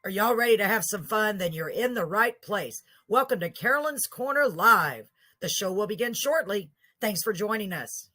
Are y'all ready to have some fun? Then you're in the right place. Welcome to Carolyn's Corner Live. The show will begin shortly. Thanks for joining us.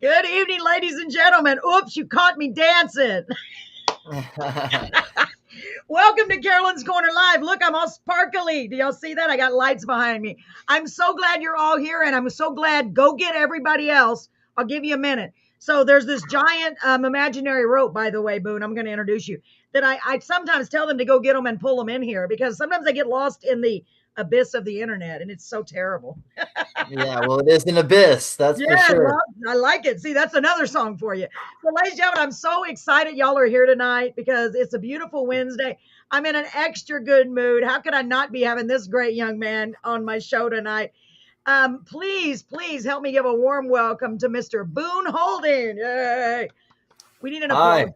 Good evening, ladies and gentlemen. Oops, you caught me dancing. Welcome to Carolyn's Corner Live. Look, I'm all sparkly. Do y'all see that? I got lights behind me. I'm so glad you're all here, and I'm so glad. Go get everybody else. I'll give you a minute. So there's this giant imaginary rope, by the way, Boone. I'm going to introduce you. That I sometimes tell them to go get them and pull them in here because sometimes they get lost in the abyss of the internet, and it's so terrible. Yeah, well, it is an abyss, that's for sure. Well, I like it. See, that's another song for you. So, ladies and gentlemen, I'm so excited y'all are here tonight because it's a beautiful Wednesday. I'm in an extra good mood. How could I not be having this great young man on my show tonight? Please help me give a warm welcome to Mr. Boone Holden. Yay! We need an applause. Hi.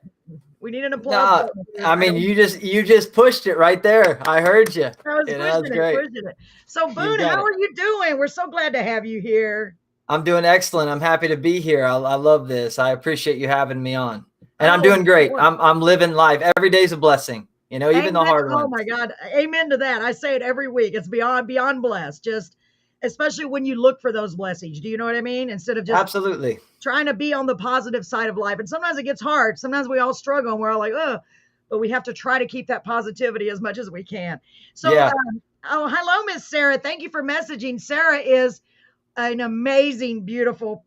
We need an applause. No, I mean, you just pushed it right there. I heard you. I was pushing it. So, Boone, how are you doing? We're so glad to have you here. I'm doing excellent. I'm happy to be here. I love this. I appreciate you having me on. And I'm doing great. I'm living life. Every day's a blessing, even Amen. the hard ones. Oh my God. Amen to that. I say it every week. It's beyond blessed. Just especially when you look for those blessings. Do you know what I mean? Instead of just absolutely trying to be on the positive side of life. And sometimes it gets hard. Sometimes we all struggle and we're all like, oh, but we have to try to keep that positivity as much as we can. So, yeah. Hello, Miss Sarah. Thank you for messaging. Sarah is an amazing, beautiful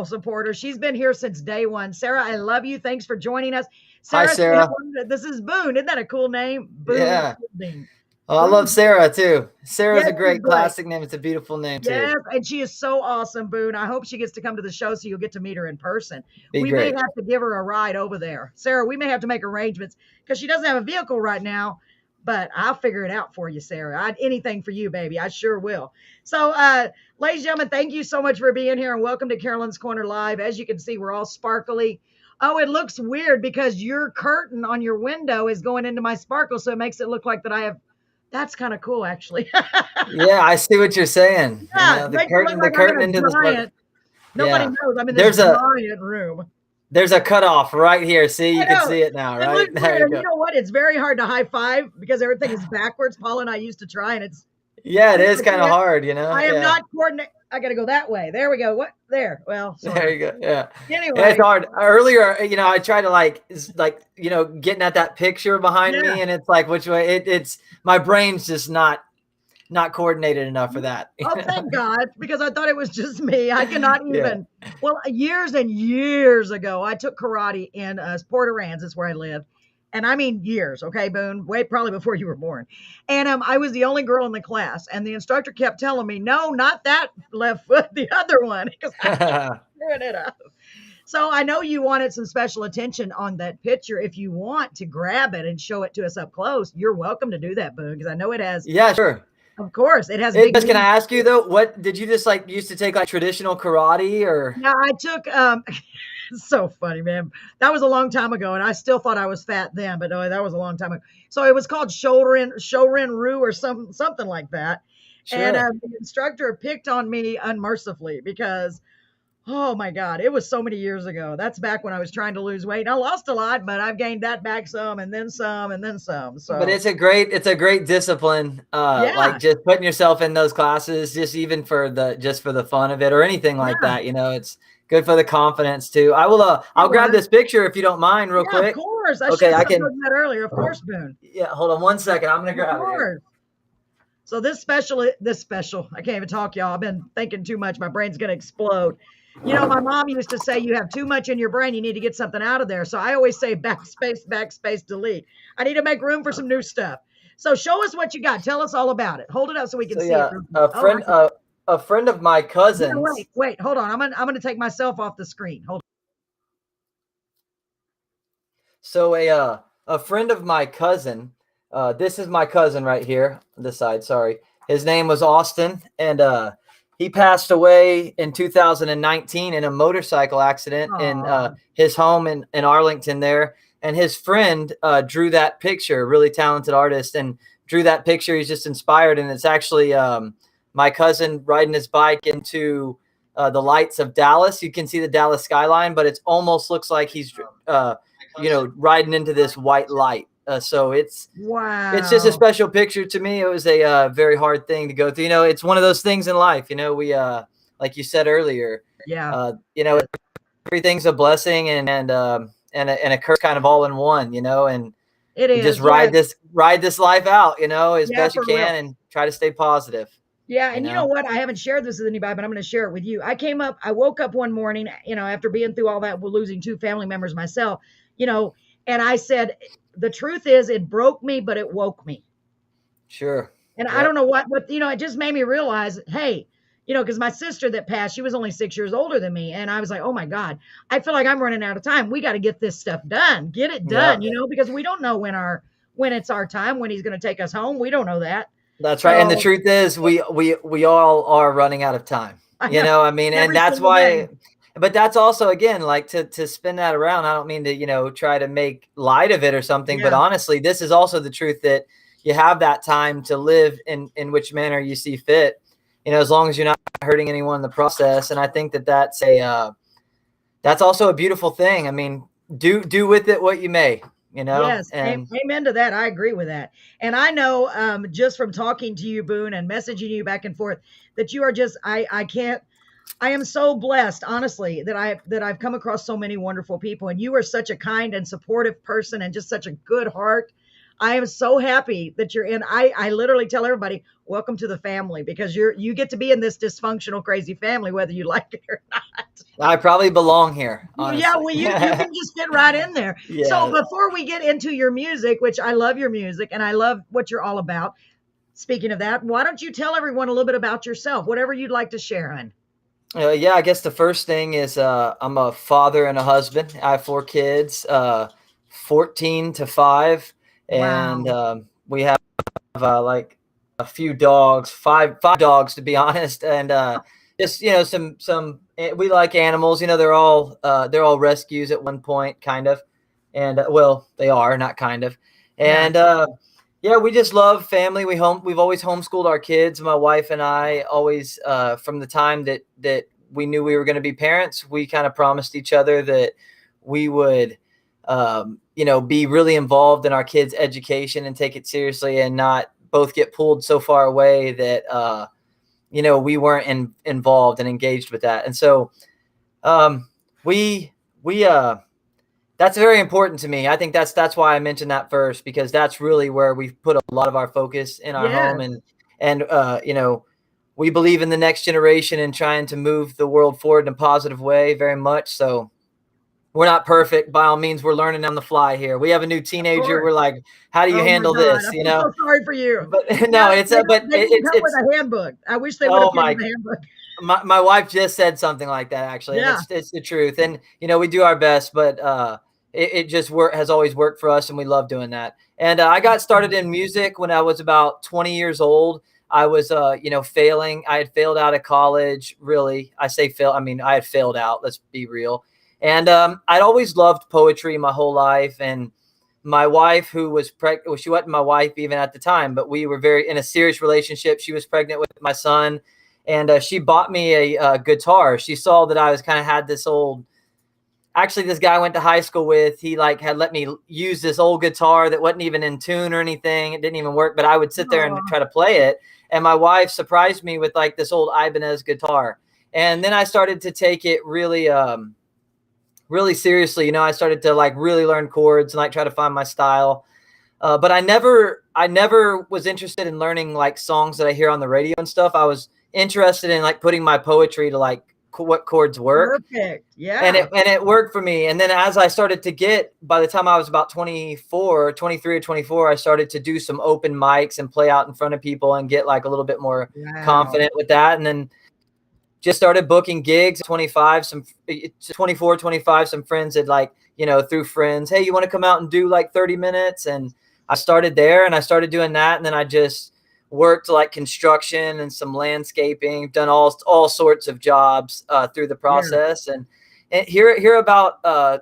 supporter. She's been here since day one. Sarah, I love you. Thanks for joining us. Sarah, hi, Sarah. This is Boone. Isn't that a cool name? Boone. Yeah. Oh, I love Sarah too. Sarah's a great classic name. It's a beautiful name too. Yes, and she is so awesome, Boone. I hope she gets to come to the show so you'll get to meet her in person. We may have to give her a ride over there. Sarah, we may have to make arrangements because she doesn't have a vehicle right now, but I'll figure it out for you, Sarah. Anything for you, baby. I sure will. So, ladies and gentlemen, thank you so much for being here and welcome to Carolyn's Corner Live. As you can see, we're all sparkly. Oh, it looks weird because your curtain on your window is going into my sparkle, so it makes it look like that I have. That's kind of cool, actually. Yeah, I see what you're saying. Yeah, the curtain into the sparkle. Nobody knows I'm in this giant room. There's a cutoff right here. See, you can see it now, right? There you know what? It's very hard to high five because everything is backwards. Paul and I used to try, and it's it is kind of hard, I am not coordinated. I got to go that way. There we go. What? There. Well, sorry. There you go. Yeah. Anyway, it's hard. Earlier, I try to getting at that picture behind me, and it's like which way? It's my brain's just not coordinated enough for that. Oh, thank God, because I thought it was just me. I cannot even. Yeah. Well, years and years ago, I took karate in Port Aransas, where I lived, and I mean years, okay, Boone, way probably before you were born. And I was the only girl in the class, and the instructor kept telling me, "No, not that left foot, the other one," because I kept screwing it up. So I know you wanted some special attention on that picture. If you want to grab it and show it to us up close, you're welcome to do that, Boone, because I know it has. Yeah, sure. Of course, it has Can big. I ask you though, what did you just like used to take like traditional karate or? Yeah, I took it's so funny, man. That was a long time ago, and I still thought I was fat then, but no, that was a long time ago. So it was called Shorin Ryu or something like that. And Sure. the instructor picked on me unmercifully because, oh my God, it was so many years ago. That's back when I was trying to lose weight. I lost a lot, but I've gained that back some, and then some, and then some. But So it's a great discipline. yeah, Like just putting yourself in those classes, just even for the fun of it or anything like yeah, that. You know, it's good for the confidence too. it I'll grab was. this picture if you don't mind, real Yeah, of quick. course. I should Okay, have I told can. you that earlier. Of course, Boone. Yeah, hold on one second. I'm gonna Of grab it here. course. So this special, I can't even talk, y'all. I've been thinking too much. My brain's gonna explode. You know, my mom used to say you have too much in your brain. You need to get something out of there. So I always say backspace, delete. I need to make room for some new stuff. So show us what you got. Tell us all about it. Hold it up so we can So see it. yeah, Oh, a friend of my yeah, cousin's. wait, hold on. I'm gonna take myself off the screen. Hold So a friend of my cousin, this is my cousin right here on this side. Sorry, his name was Austin, and he passed away in 2019 in a motorcycle accident in on. his home in Arlington there. And his friend drew that picture, really talented artist, and drew that picture. He's just inspired, and it's actually my cousin riding his bike into the lights of Dallas. You can see the Dallas skyline, but it almost looks like he's riding into this white light. So it's just a Wow. special picture to me. It was a very hard thing to go through. You know, it's one of those things in life. You know, we like you said earlier. Yeah, You know, everything's a blessing and a curse, kind of all in one. You know, and it you just is. Yeah, ride this life out. You know, as yeah, best you for real. can, and try to stay positive. Yeah, You and you know know, what? I haven't shared this with anybody, but I'm going to share it with you. I woke up one morning, after being through all that, losing two family members myself, you know, and I said, the truth is, it broke me, but it woke me. sure. And I don't Yep. know what, it just made me realize, hey, because my sister that passed, she was only 6 years older than me. And I was like, oh my God, I feel like I'm running out of time. We got to get this stuff done, get it done, Yep. because we don't know when it's our time, when he's going to take us home. We don't know that. That's right. And the So truth is we all are running out of time. I You know know, I mean, and every that's single day. why but that's also again like to spin that around. I don't mean to, try to make light of it or something, but Yeah. honestly, this is also the truth that you have that time to live in which manner you see fit. You know, as long as you're not hurting anyone in the process. And I think that that's also a beautiful thing. I mean, do with it what you may, Yes, and amen to that. I agree with that. And I know, just from talking to you, Boone, and messaging you back and forth, that you are just I can't. I am so blessed, honestly, that I've come across so many wonderful people, and you are such a kind and supportive person, and just such a good heart. I am so happy that you're in. I literally tell everybody, welcome to the family, because you get to be in this dysfunctional, crazy family, whether you like it or not. I probably belong here, Yeah, honestly. well, you can just fit right in there. So Yeah. before we get into your music, which I love your music and I love what you're all about. Speaking of that, why don't you tell everyone a little bit about yourself, whatever you'd like to share, hon? Yeah, I guess the first thing is I'm a father and a husband. I have four kids, 14 to 5, and Wow. we have like a few dogs, five dogs to be honest, and just some we like animals. You know, they're all rescues at one point, kind of, and well, they are not kind of, Yeah. and yeah, we just love family. We've always homeschooled our kids. My wife and I always, from the time that we knew we were going to be parents, we kind of promised each other that we would, be really involved in our kids' education and take it seriously, and not both get pulled so far away that we weren't involved and engaged with that. And so um, we that's very important to me. I think that's why I mentioned that first, because that's really where we've put a lot of our focus in our home, Yes. and we believe in the next generation and trying to move the world forward in a positive way very much. So we're not perfect by all means. We're learning on the fly here. We have a new Of teenager. course. We're like, how do you Oh my handle God, this? I You feel know, so sorry for you. but Yeah, no, it's they a, don't but they didn't come with it's, a handbook. I wish they would have oh came my, with a handbook. my wife just said something like that actually, and Yeah. it's the truth. And we do our best, but it just has always worked for us, and we love doing that. And I got started in music when I was about 20 years old. I was failing. I had failed out of college. Really, I say fail. I mean, I had failed out. Let's be real. And I'd always loved poetry my whole life. And my wife, who was pregnant, well, she wasn't my wife even at the time, but we were very in a serious relationship. She was pregnant with my son, and she bought me a guitar. She saw that I was kind of had this old. Actually, this guy I went to high school with, he like had let me use this old guitar that wasn't even in tune or anything. It didn't even work, but I would sit there and Oh, try to play it. And my wife surprised me with like this old Ibanez guitar. And then I started to take it really, really seriously. I started to like really learn chords and like try to find my style. But I never was interested in learning like songs that I hear on the radio and stuff. I was interested in like putting my poetry to like what chords work, perfect. and Yeah. it worked for me. And then as I started to get, by the time I was about 24, 23 or 24, I started to do some open mics and play out in front of people and get like a little bit more Wow. confident with that. And then just started booking gigs. 25, some 24, 25, some friends had like, through friends, hey, you want to come out and do like 30 minutes? And I started there, and I started doing that. And then I just worked like construction and some landscaping, done all sorts of jobs through the Yeah. process. And here about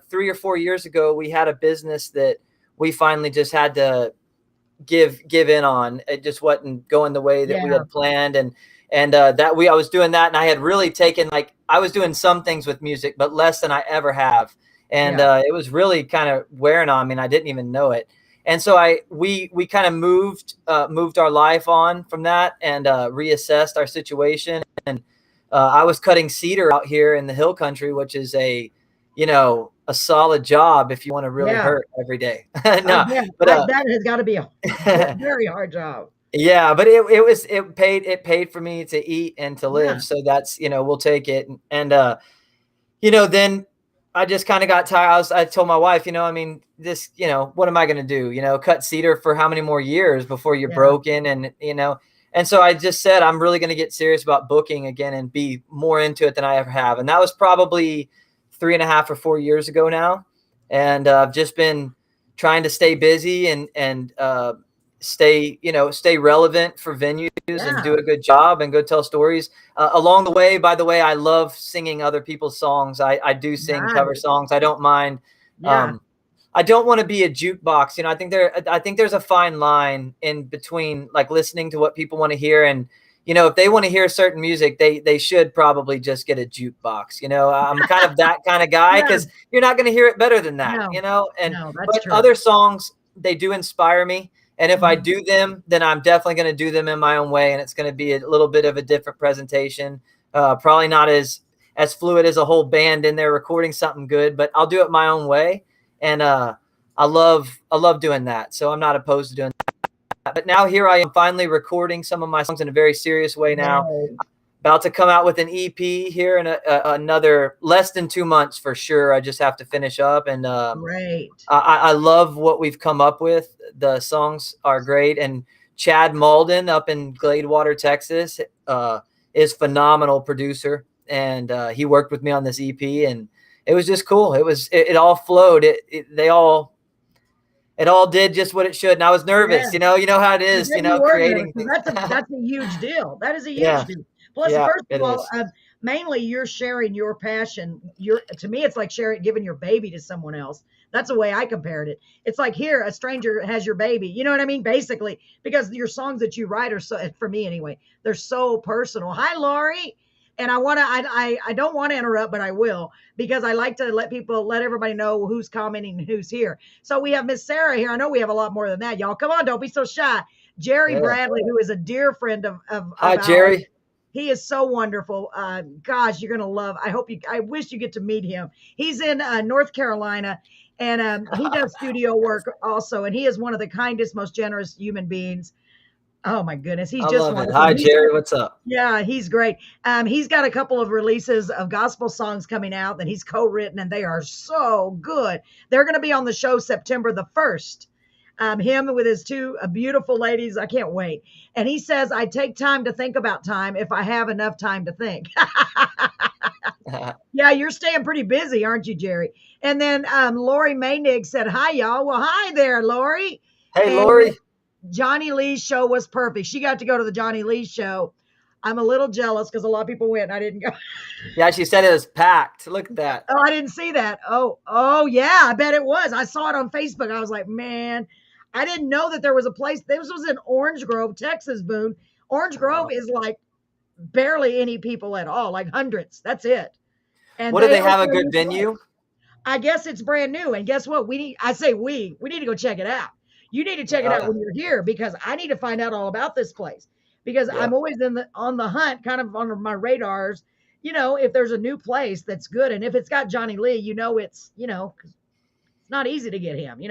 3 or 4 years ago, we had a business that we finally just had to give in on. It just wasn't going the way that we Yeah. had planned. And I was doing that, and I had really taken, like, I was doing some things with music, but less than I ever have. And Yeah. it was really kind of wearing on me, and I didn't even know it. And so we kind of moved our life on from that, and reassessed our situation. And I was cutting cedar out here in the hill country, which is a solid job if you want to really Yeah. hurt every day. I No, bet. but That has got to be a very hard job. yeah, but it paid for me to eat and to Yeah. live. So that's, we'll take it. And then I just kind of got tired. I told my wife, I mean, this, what am I going to do? Cut cedar for how many more years before you're Yeah. broken? And so I just said, I'm really going to get serious about booking again and be more into it than I ever have. And that was probably 3.5 or 4 years ago now. And I've just been trying to stay busy and stay relevant for venues and Yeah. do a good job and go tell stories. Along the way, by the way, I love singing other people's songs. I do sing cover Nice. songs. I don't mind. Yeah. Um, I don't want to be a jukebox. I think there's a fine line in between like listening to what people want to hear, and if they want to hear certain music, they should probably just get a jukebox. I'm kind of that kind of guy, Yeah. because you're not going to hear it better than that. No. And No, that's but true. other songs, they do inspire me. And if I Mhm. do them, then I'm definitely going to do them in my own way, and it's going to be a little bit of a different presentation. Probably not as fluid as a whole band in there recording something good, but I'll do it my own way. And I love doing that. So I'm not opposed to doing that. But now here I am finally recording some of my songs in a very serious way now. Yay. About to come out with an EP here in another less than 2 months for sure. I just have to finish up, and Great. I love what we've come up with. The songs are great, and Chad Malden up in Gladewater, Texas, is phenomenal producer, and he worked with me on this EP, and it was just cool. It all flowed. It all did just what it should, and I was Yeah. nervous. You know how it I is. bet you were nervous, Creating 'cause things. that's a huge deal. That is a huge Yeah, deal. Plus, yeah, first it of all, is. mainly you're sharing your passion. To me, it's like giving your baby to someone else. That's the way I compared it. It's like here, a stranger has your baby. You know what I mean? Basically, because your songs that you write are so, for me anyway, they're so personal. Hi, Laurie. And I don't want to interrupt, but I will, because I like to let everybody know who's commenting and who's here. So we have Miss Sarah here. I know we have a lot more than that, y'all. Come on, don't be so shy. Jerry Yeah. Bradley, who is a dear friend Hi, of ours. Jerry. He is so wonderful. Gosh, you're gonna love. I wish you get to meet him. He's in North Carolina, and he does studio work also. And he is one of the kindest, most generous human beings. Oh my goodness, he's I just love it. wonderful. Hi, Jerry. What's up? Yeah, he's great. He's got a couple of releases of gospel songs coming out that he's co-written, and they are so good. They're going to be on the show September the 1st. Him with his two beautiful ladies. I can't wait. And he says, I take time to think about time if I have enough time to think. Yeah, you're staying pretty busy, aren't you, Jerry? And then Lori Maynig said, hi, y'all. Well, hi there, Lori. Hey, And Lori. Johnny Lee's show was perfect. She got to go to the Johnny Lee show. I'm a little jealous because a lot of people went and I didn't go. Yeah, she said it was packed. Look at that. Oh, I didn't see that. Oh, yeah, I bet it was. I saw it on Facebook. I was like, man, I didn't know that there was a place. This was in Orange Grove, Texas, Boone. Orange Grove is like barely any people at all, like hundreds. That's it. And What do they opened have a a good new venue? place. I guess it's brand new. And guess what? We need to go check it out. You need to check it out when you're here because I need to find out all about this place because Yeah. I'm always on the hunt, kind of on my radars. If there's a new place that's good, and if it's got Johnny Lee, it's not easy to get him.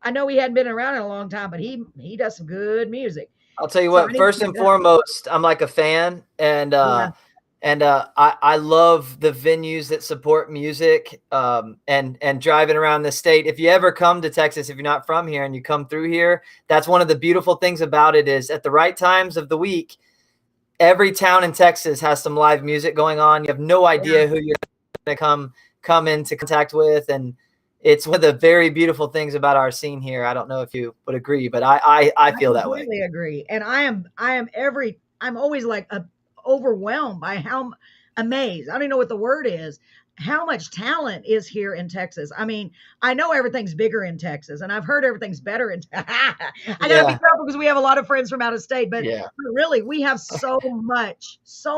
I know he hadn't been around in a long time, but he does some good music. I'll tell you So I what, need to first check and it out. foremost, I'm like a fan, and Yeah. I love the venues that support music, and driving around the state. If you ever come to Texas, if you're not from here and you come through here, that's one of the beautiful things about it is at the right times of the week, every town in Texas has some live music going on. You have no idea who you're going to come into contact with, and it's one of the very beautiful things about our scene here. I don't know if you would agree, but I feel that way. I completely agree. And I'm always like overwhelmed by how amazed. I don't even know what the word is. How much talent is here in Texas? I mean, I know everything's bigger in Texas, and I've heard everything's better in. I gotta be careful because we have a lot of friends from out of state, but really, we have so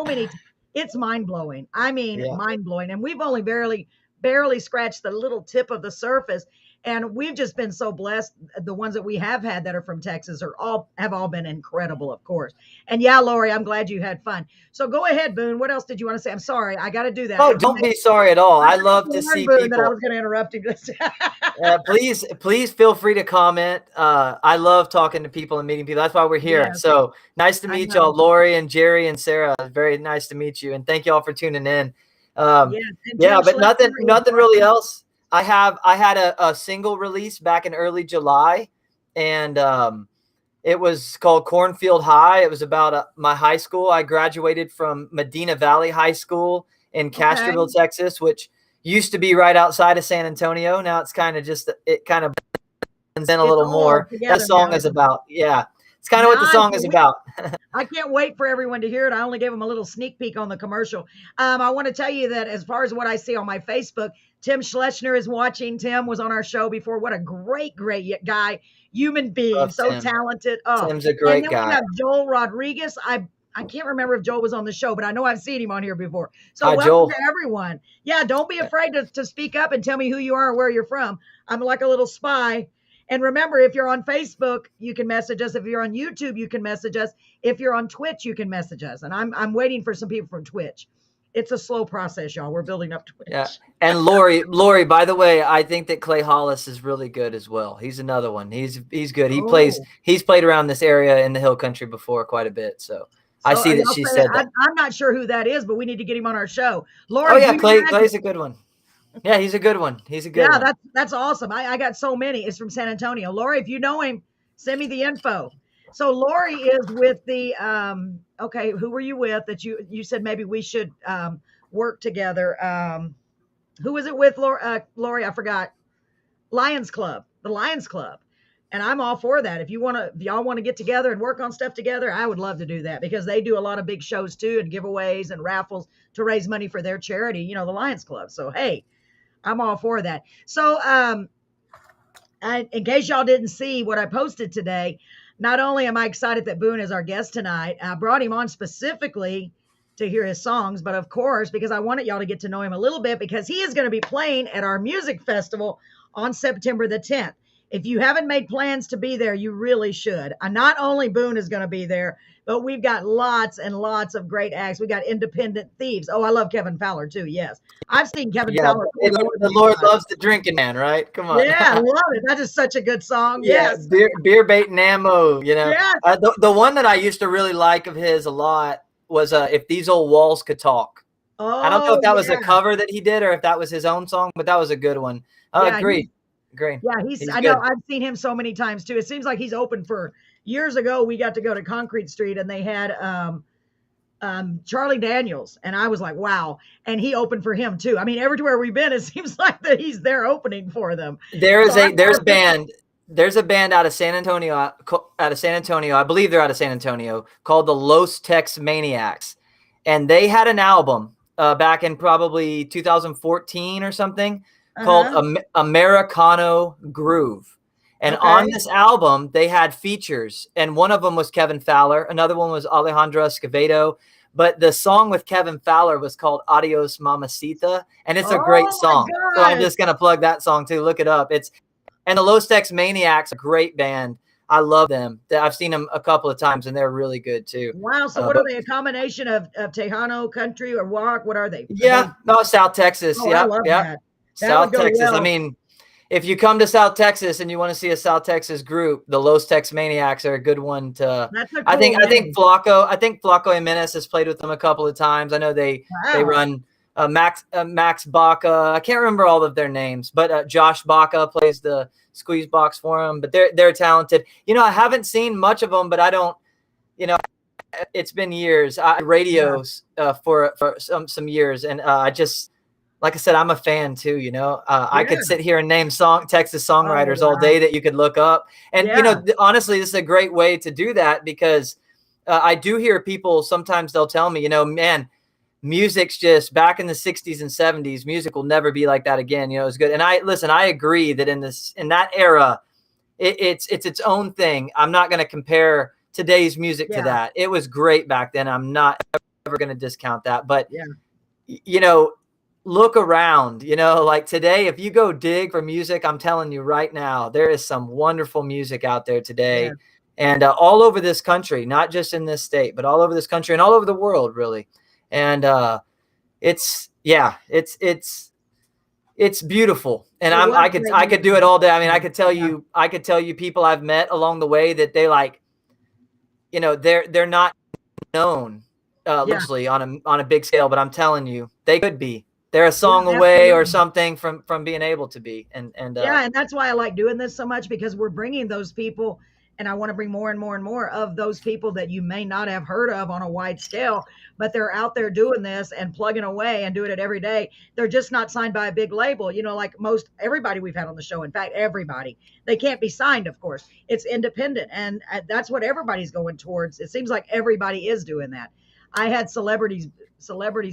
many. It's mind blowing. I mean, mind blowing, and we've only barely scratched the little tip of the surface. And we've just been so blessed. The ones that we have had that are from Texas have all been incredible, of course. And yeah, Lori, I'm glad you had fun. So go ahead, Boone. What else did you want to say? I'm sorry, I got to do that. Oh, don't be sorry at all. I love to see Boone, people. that I was going to interrupt you. Please feel free to comment. I love talking to people and meeting people. That's why we're here. Yes. So nice to meet y'all, Lori and Jerry and Sarah. Very nice to meet you, and thank y'all for tuning in. But nothing really else. I had a single release back in early July, and it was called Cornfield High. It was about my high school. I graduated from Medina Valley High School in Castroville, Texas, which used to be right outside of San Antonio. Now it's kind of it kind of blends in a little more. That song is about, it's kind of what the song is about. I can't wait for everyone to hear it. I only gave them a little sneak peek on the commercial. I want to tell you that as far as what I see on my Facebook, Tim Schlesinger is watching. Tim was on our show before. What a great guy, human being, Love so Tim. Talented. Tim's a great guy. We have Joel Rodriguez. I can't remember if Joel was on the show, but I know I've seen him on here before. So hi, welcome Joel. to everyone. Yeah, don't be afraid to speak up and tell me who you are and where you're from. I'm like a little spy. And remember, if you're on Facebook, you can message us. If you're on YouTube, you can message us. If you're on Twitch, you can message us. And I'm waiting for some people from Twitch. It's a slow process, y'all. We're building up Twitch. Yeah. And Lori, by the way, I think that Clay Hollis is really good as well. He's another one. He's good. He's played around this area in the Hill Country before quite a bit. So I see that she said that. I'm not sure who that is, but we need to get him on our show. Lori, oh yeah, Clay's a good one. Yeah, he's a good one. Yeah, that's awesome. I got so many. It's from San Antonio. Lori, if you know him, send me the info. So Lori is with the okay, who were you with that you said maybe we should work together? Who was it with, Lori? I forgot. The Lions Club. And I'm all for that. If y'all want to get together and work on stuff together, I would love to do that because they do a lot of big shows too and giveaways and raffles to raise money for their charity, the Lions Club. So hey, I'm all for that. So in case y'all didn't see what I posted today, not only am I excited that Boone is our guest tonight, I brought him on specifically to hear his songs, but of course, because I wanted y'all to get to know him a little bit because he is going to be playing at our music festival on September the 10th. If you haven't made plans to be there, you really should. Not only Boone is going to be there, but we've got lots and lots of great acts. We got Independent Thieves. Oh, I love Kevin Fowler too. Yes, I've seen Kevin Yeah, Fowler way more the than Lord anybody. loves the drinking man, right? Come on. Yeah, I love it. That is such a good song. Yeah, Yes, beer bait and ammo. yes. The one that I used to really like of his a lot was "If These Old Walls Could Talk." I don't know if Oh, that was a yeah, cover that he did or if that was his own song, but that was a good one. yeah. Agreed, agreed. Yeah, he's He's I know good. I've seen him so many times too. It seems like he's open for years ago. We got to go to Concrete Street and they had Charlie Daniels, and I was like, wow. And he opened for him too. I mean, everywhere we've been, it seems like that he's there opening for them. So I There's a band. There's a band out of San Antonio, I believe they're out of San Antonio, called the Los Tex Maniacs, and they had an album back in probably 2014 or something called uh-huh. Americano Groove. And Okay. on this album, they had features, and one of them was Kevin Fowler, another one was Alejandro Escovedo. But the song with Kevin Fowler was called Adios Mamacita, and it's a great Oh my song. So I'm gosh. just gonna plug that song too. Look it up. And the Los Tex Maniacs, a great band. I love them. I've seen them a couple of times, and they're really good too. Wow. So what are But they? A combination of Tejano country or rock? What are they? Are they? yeah, no, South Texas. Oh, I Yep, love yep. that. That would South go Texas. I well. mean, if you come to South Texas and you want to see a South Texas group, the Los Tex Maniacs are a good one to. That's a I cool think name. I think Flacco Jimenez has played with them a couple of times. I know they Wow. run Max Baca. I can't remember all of their names, but Josh Baca plays the squeeze box for them. But they're talented. I haven't seen much of them, but I don't. It's been years. I Yeah. radios for some years, and I just like I said, I'm a fan too. I could Yeah. sit here and name Texas Oh songwriters all wow. day that you could look up, and Yeah. honestly, this is a great way to do that because I do hear people sometimes they'll tell me, man, music's just back in the 60s and 70s, music will never be like that again. It's good, and I agree that in that era, it's its own thing. I'm not going to compare today's music to Yeah. that. It was great back then. I'm not ever going to discount that, but Yeah. look around, like today, if you go dig for music, I'm telling you right now, there is some wonderful music out there Yeah. today and all over this country, not just in this state, but all over this country and all over the world, really. And it's beautiful. And It was great I could do it music. all day. I mean, Yeah. I could tell you people I've met along the way that they like, they're not known Yeah. loosely on a big scale, but I'm telling you, they could be. They're a Yeah, song away or absolutely. something from being able to be. And Yeah, and that's why I like doing this so much because we're bringing those people, and I want to bring more and more and more of those people that you may not have heard of on a wide scale, but they're out there doing this and plugging away and doing it every day. They're just not signed by a big label, like most everybody we've had on the show. In fact, everybody. They can't be signed, of course. It's independent, and that's what everybody's going towards. It seems like everybody is doing that. I had celebrities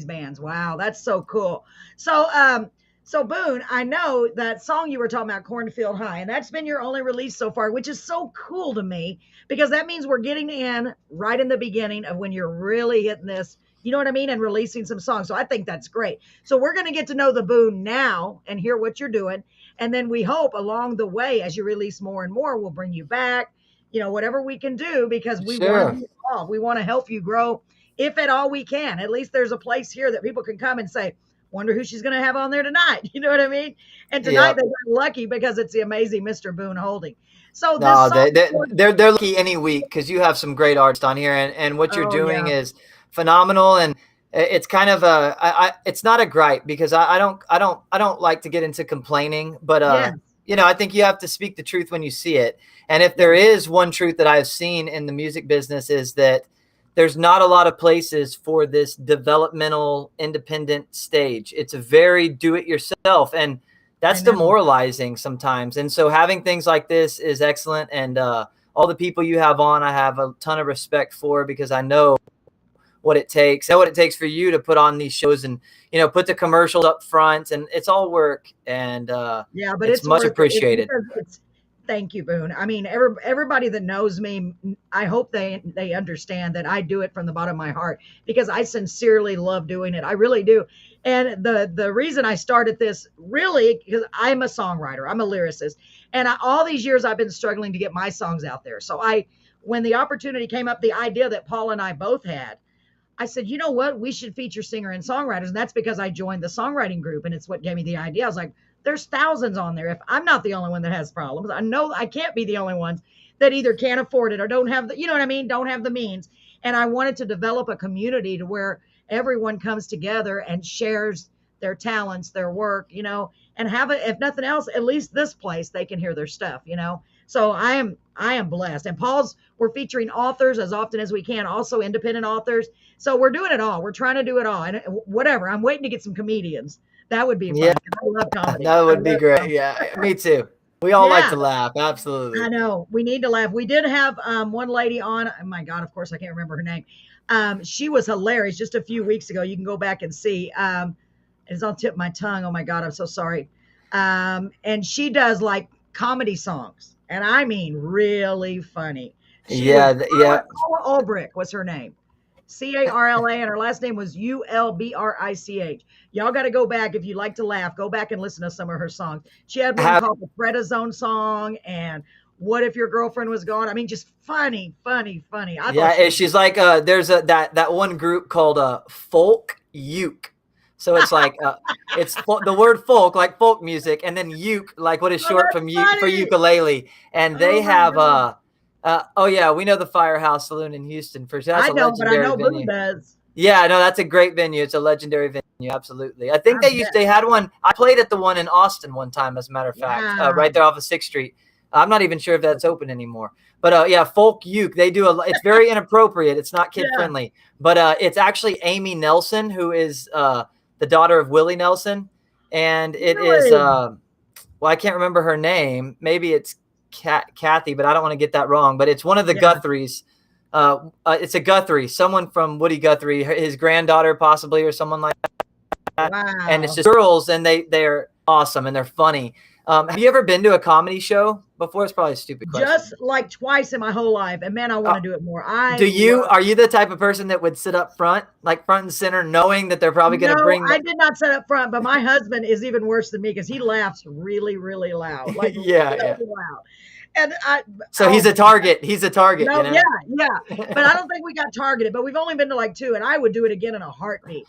bands. Wow, that's so cool. So Boone, I know that song you were talking about, Cornfield High, and that's been your only release so far, which is so cool to me because that means we're getting in right in the beginning of when you're really hitting this, you know what I mean, and releasing some songs. So I think that's great. So we're going to get to know the Boone now and hear what you're doing. And then we hope along the way, as you release more and more, we'll bring you back, whatever we can do because we want to sure. be involved. We want to help you grow if at all we can. At least there's a place here that people can come and say, wonder who she's going to have on there tonight. You know what I mean? And tonight Yep. they got lucky because it's the amazing Mr. Boone Holding. So this No, song, they're lucky any week because you have some great artists on here, and what you're oh doing yeah, is phenomenal. And it's kind of it's not a gripe because I don't like to get into complaining, but yes, I think you have to speak the truth when you see it. And if yes, there is one truth that I've seen in the music business is that there's not a lot of places for this developmental independent stage. It's a very do it yourself, and I that's know. demoralizing sometimes. And so having things like this is excellent. And all the people you have on, I have a ton of respect for because I know what it takes. I know what it takes for you to put on these shows and put the commercials up front, and it's all work, and Yeah, but it's it's much worth it. It's appreciated. because Thank you, Boone. I mean, everybody that knows me, I hope they understand that I do it from the bottom of my heart because I sincerely love doing it. I really do. And the reason I started this really because I'm a songwriter, I'm a lyricist, and all these years I've been struggling to get my songs out there. So when the opportunity came up, the idea that Paul and I both had, I said, you know what? We should feature singer and songwriters. And that's because I joined the songwriting group and it's what gave me the idea. I was like, there's thousands on there. If I'm not the only one that has problems, I know I can't be the only ones that either can't afford it or don't have the, you know what I mean? Don't have the means. And I wanted to develop a community to where everyone comes together and shares their talents, their work, and have it, if nothing else, at least this place, they can hear their stuff. So I am blessed. And we're featuring authors as often as we can, also independent authors. So we're doing it all. We're trying to do it all. And whatever. I'm waiting to get some comedians. That would be fun. Yeah, 'Cause I love comedy. that I would be love great. comedy. Yeah, me too. We all like Yeah, to laugh. I Absolutely. know. We need to laugh. We did have one lady on. Oh my God, of course, I can't remember her name. She was hilarious just a few weeks ago. You can go back and see. It's on the tip of my tongue. Oh my God, I'm so sorry. And she does like comedy songs. And I mean, really funny. She was Yeah, Carla Ulbrich was her name. Carla, and her last name was Ulbrich. Y'all got to go back if you like to laugh. Go back and listen to some of her songs. She had one have called the Predazone song and What If Your Girlfriend Was Gone. I mean, just funny, funny, funny. I yeah. thought she And was she's like, there's that one group called folk uke. So it's like the word folk like folk music, and then uke like what is oh, short that's from for funny. ukulele. And Oh they my have God. oh yeah, we know the Firehouse Saloon in Houston for sure. That's I a don't, but I legendary know Boone venue. does. Yeah, no, that's a great venue. It's a legendary venue. Absolutely. I think I bet. they had one. I played at the one in Austin one time, as a matter of fact, Yeah. right there off of 6th Street. I'm not even sure if that's open anymore. But yeah, folk uke. They do it's very inappropriate. It's not kid Yeah. friendly. But it's actually Amy Nelson, who is the daughter of Willie Nelson, and it is Really? well, I can't remember her name. Maybe it's Kathy, but I don't want to get that wrong. But it's one of the Yeah. Guthries. It's a Guthrie, someone from Woody Guthrie, his granddaughter possibly, or someone like that. And it's Wow. just girls, and they're awesome and they're funny. Have you ever been to a comedy show before? It's probably a stupid question. Just like twice in my whole life. And man, I want Uh, to do it more. I do you love are you the type of person that would sit up front, like front and center, knowing that they're probably going to No, bring I the did not sit up front, but my husband is even worse than me because he laughs really, really loud, like yeah, yeah. really loud. And So oh he's a man, target. He's a target, no, yeah, yeah. But I don't think we got targeted. But we've only been to like two, and I would do it again in a heartbeat.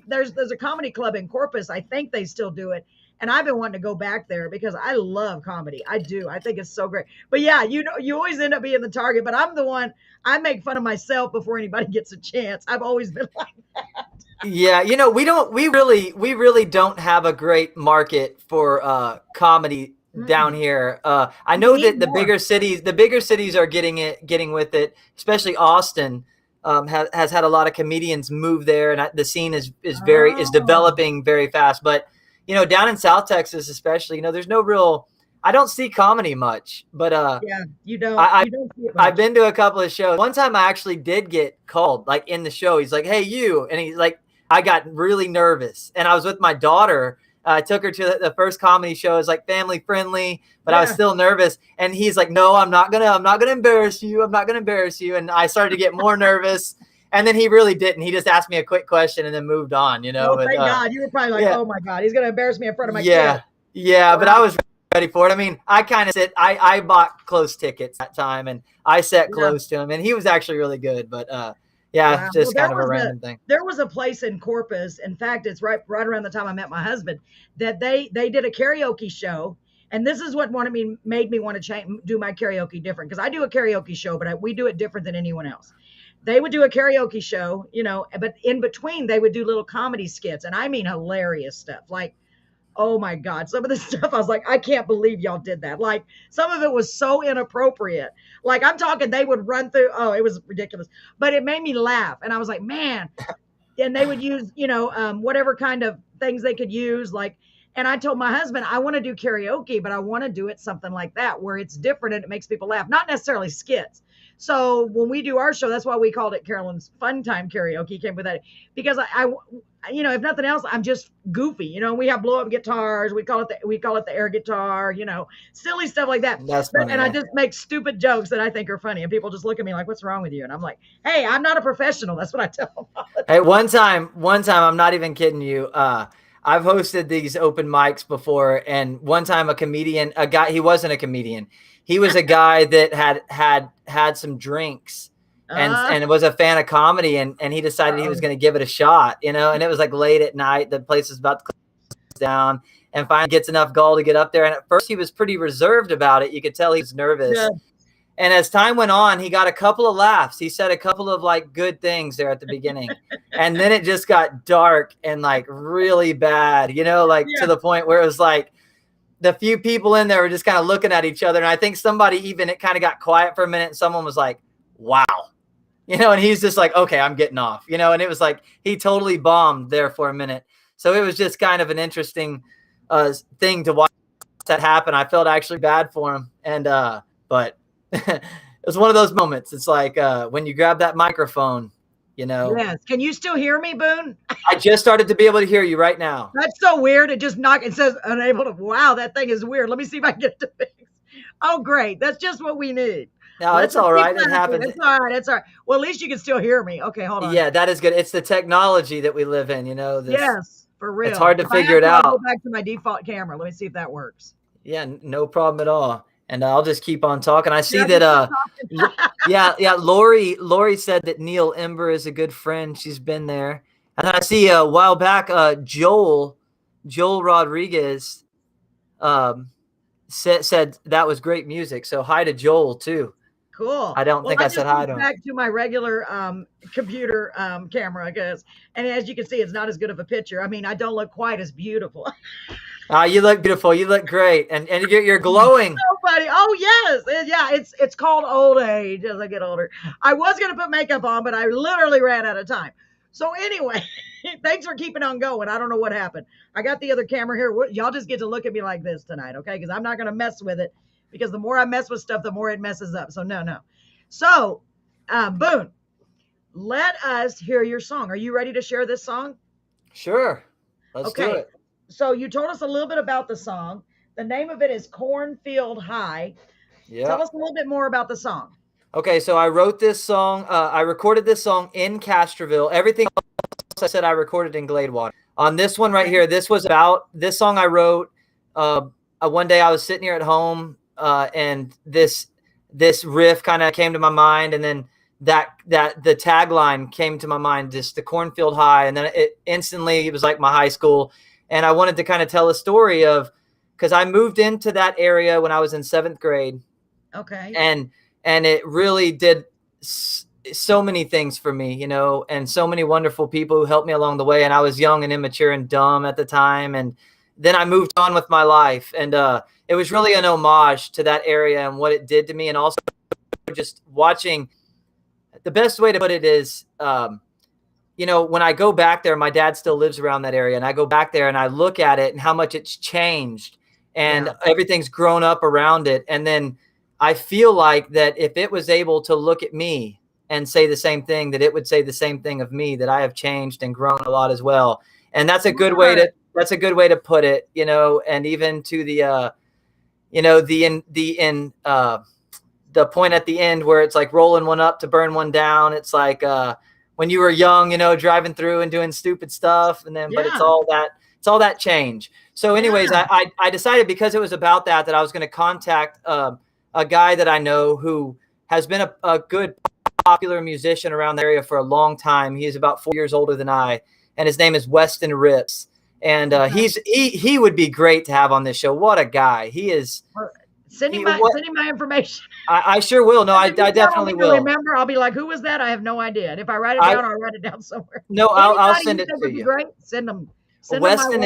There's a comedy club in Corpus. I think they still do it, and I've been wanting to go back there because I love comedy. I do. I think it's so great. But yeah, you always end up being the target. But I'm the one. I make fun of myself before anybody gets a chance. I've always been like that. Yeah, we really don't have a great market for comedy down Mm-mm. here. I We know need that more. the bigger cities are getting with it, especially Austin. Has had a lot of comedians move there, and the scene is Oh, developing very fast. But down in South Texas, especially, there's no real. I don't see comedy much, but yeah. You don't. I, You don't see it I've much. been to a couple of shows. One time I actually did get called, like in the show. He's like, "Hey, you," and he's like, I got really nervous, and I was with my daughter. I took her to the first comedy show. It was like family friendly, but I was Yeah. still nervous. And he's like, "No, I'm not gonna embarrass you. I'm not gonna embarrass you." And I started to get more nervous. And then he really didn't. He just asked me a quick question and then moved on. Well, But thank God. You were probably like, yeah, oh my God, he's going to embarrass me in front of my kid. yeah, yeah, but I Wow. was ready for it. I mean, I kind of I bought close tickets that time, and I sat Yeah. close to him, and he was actually really good. But yeah, Wow. Well, just kind of a random thing. there was a place in Corpus. In fact, it's right around the time I met my husband that they did a karaoke show. And this is what made me want to do my karaoke different because I do a karaoke show, but we do it different than anyone else. They would do a karaoke show, but in between they would do little comedy skits, and I mean hilarious stuff. Like, oh my God, some of the stuff I was like, I can't believe y'all did that. Like, some of it was so inappropriate. Like, I'm talking, they would run through, oh, it was ridiculous, but it made me laugh. And I was like, man, and they would use, whatever kind of things they could use. Like, and I told my husband, I want to do karaoke, but I want to do it something like that where it's different and it makes people laugh, not necessarily skits. So when we do our show, that's why we called it Carolyn's Fun Time Karaoke. Came with that because if nothing else, I'm just goofy. We have blow up guitars. We call it the air guitar. Silly stuff like that. That's funny. And I Yeah. just make stupid jokes that I think are funny, and people just look at me like, "What's wrong with you?" And I'm like, "Hey, I'm not a professional." That's what I tell them all the time. Hey, one time, I'm not even kidding you. I've hosted these open mics before, and one time a guy, he wasn't a comedian. He was a guy that had some drinks and was a fan of comedy, and he decided he was going to give it a shot, and it was like late at night. The place was about to close down, and finally gets enough gall to get up there. And at first he was pretty reserved about it. You could tell he was nervous. Yeah. And as time went on, he got a couple of laughs. He said a couple of like good things there at the beginning. And then it just got dark and like really bad, to the point where it was like the few people in there were just kind of looking at each other. And I think it kind of got quiet for a minute, and someone was like, wow, and he's just like, okay, I'm getting off, and it was like he totally bombed there for a minute. So it was just kind of an interesting thing to watch that happen. I felt actually bad for him. And, but it was one of those moments. It's like when you grab that microphone, Yes. Can you still hear me, Boone? I just started to be able to hear you right now. That's so weird. It says unable to. Wow, that thing is weird. Let me see if I can get it to fix. Oh, great. That's just what we need. No, it's all right. It happened. It's all right. It's all right. Well, at least you can still hear me. Okay, hold on. Yeah, that is good. It's the technology that we live in, Yes, for real. It's hard to figure it I'll out. go back to my default camera. Let me see if that works. Yeah, no problem at all. And I'll just keep on talking. I see that Lori said that Neil Ember is a good friend. She's been there. And I see a while back Joel Rodriguez said that was great music. So hi to Joel too. Cool. I don't think I said hi to him. Back to my regular computer camera, and as you can see, it's not as good of a picture. I mean, I don't look quite as beautiful. You look beautiful. You look great, and you're glowing. So funny. Oh yes, yeah. It's called old age as I get older. I was gonna put makeup on, but I literally ran out of time. So anyway, thanks for keeping on going. I don't know what happened. I got the other camera here. Y'all just get to look at me like this tonight, okay? Because I'm not gonna mess with it. Because the more I mess with stuff, the more it messes up. So no. So, Boone, let us hear your song. Are you ready to share this song? Sure. Let's do it. So you told us a little bit about the song. The name of it is Cornfield High. Yeah. Tell us a little bit more about the song. Okay, so I wrote this song. I recorded this song in Castroville. Everything else I said I recorded in Gladewater. On this one right here, this song I wrote. One day I was sitting here at home, and this riff kind of came to my mind, and then that the tagline came to my mind, just the Cornfield High, and then it was like my high school. And I wanted to kind of tell a story because I moved into that area when I was in 7th grade. Okay. And it really did so many things for me, and so many wonderful people who helped me along the way. And I was young and immature and dumb at the time. And then I moved on with my life. And it was really an homage to that area and what it did to me. And also just watching, the best way to put it is, when I go back there, my dad still lives around that area, and I go back there and I look at it and how much it's changed, and everything's grown up around it. And then I feel like that if it was able to look at me and say the same thing, that it would say the same thing of me, that I have changed and grown a lot as well. And that's a good way to put it, and even to the the point at the end where it's like rolling one up to burn one down. It's like, when you were young, driving through and doing stupid stuff, and then, but it's all that change. So anyways, I decided, because it was about that I was going to contact a guy that I know who has been a good popular musician around the area for a long time. He's about 4 years older than I, and his name is Weston Rips. And he would be great to have on this show. What a guy he is. Send him my information. I sure will. No, I definitely will. Remember, I'll be like, who was that? I have no idea. And if I write it down, I'll write it down somewhere. No, I'll send it to you. Great. Send them. Weston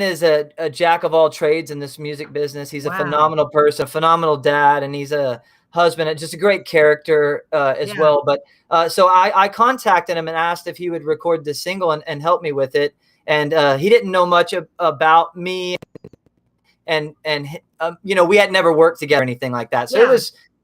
is a jack of all trades in this music business. He's a phenomenal person, a phenomenal dad, and he's a husband, just a great character as well. But so I contacted him and asked if he would record this single and help me with it. And he didn't know much about me. And we had never worked together or anything like that. So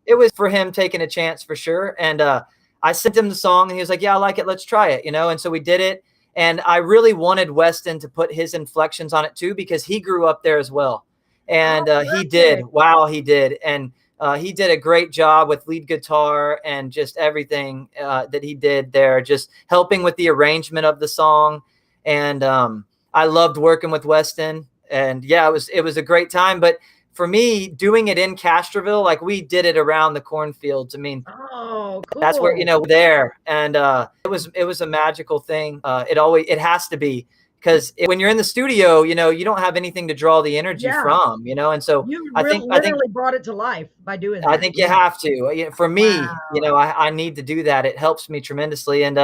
it was for him taking a chance for sure. And I sent him the song and he was like, yeah, I like it. Let's try it, And so we did it. And I really wanted Weston to put his inflections on it too, because he grew up there as well. And he did. Wow, he did. And he did a great job with lead guitar and just everything that he did there, just helping with the arrangement of the song. And I loved working with Weston. And yeah, it was a great time. But for me, doing it in Castroville, like we did it around the cornfields. I mean, oh, cool. That's where, there. And it was a magical thing. It has to be, because when you're in the studio, you don't have anything to draw the energy from, And so you I think brought it to life by doing that. I think you have to. For me, I need to do that. It helps me tremendously. And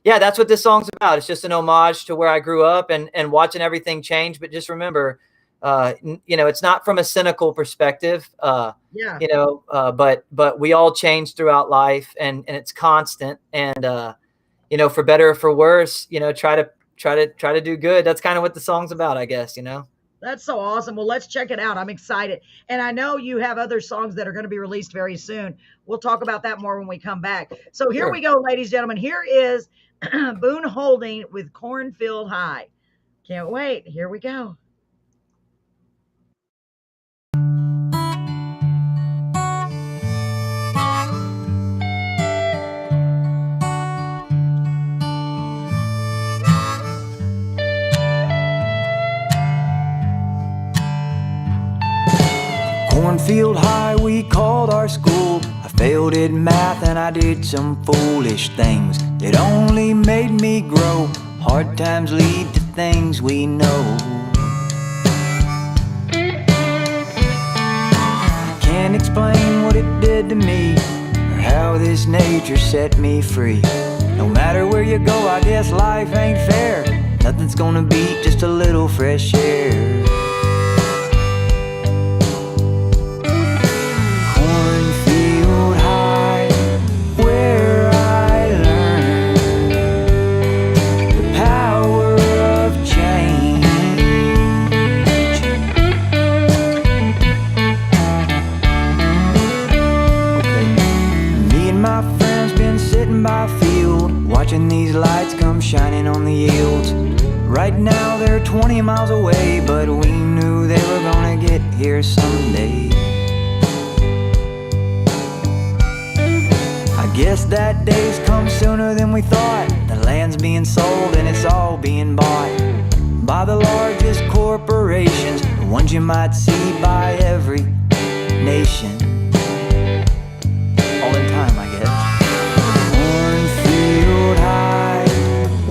yeah, that's what this song's about. It's just an homage to where I grew up and watching everything change. But just remember, it's not from a cynical perspective, but we all change throughout life, and it's constant. And for better or for worse, try to do good. That's kind of what the song's about, I guess. That's so awesome. Well, let's check it out. I'm excited. And I know you have other songs that are going to be released very soon. We'll talk about that more when we come back. So here we go, ladies and gentlemen. Here is Boone Holding with Cornfield High. Can't wait. Here we go. Cornfield High, we called our school. I failed in math and I did some foolish things that only made me grow. Hard times lead to things we know. I can't explain what it did to me, or how this nature set me free. No matter where you go, I guess life ain't fair. Nothing's gonna beat just a little fresh air. Watching these lights come shining on the yields. Right now they're 20 miles away, but we knew they were gonna get here someday. I guess that day's come sooner than we thought. The land's being sold and it's all being bought by the largest corporations, the ones you might see by every nation. All in time, I guess. High,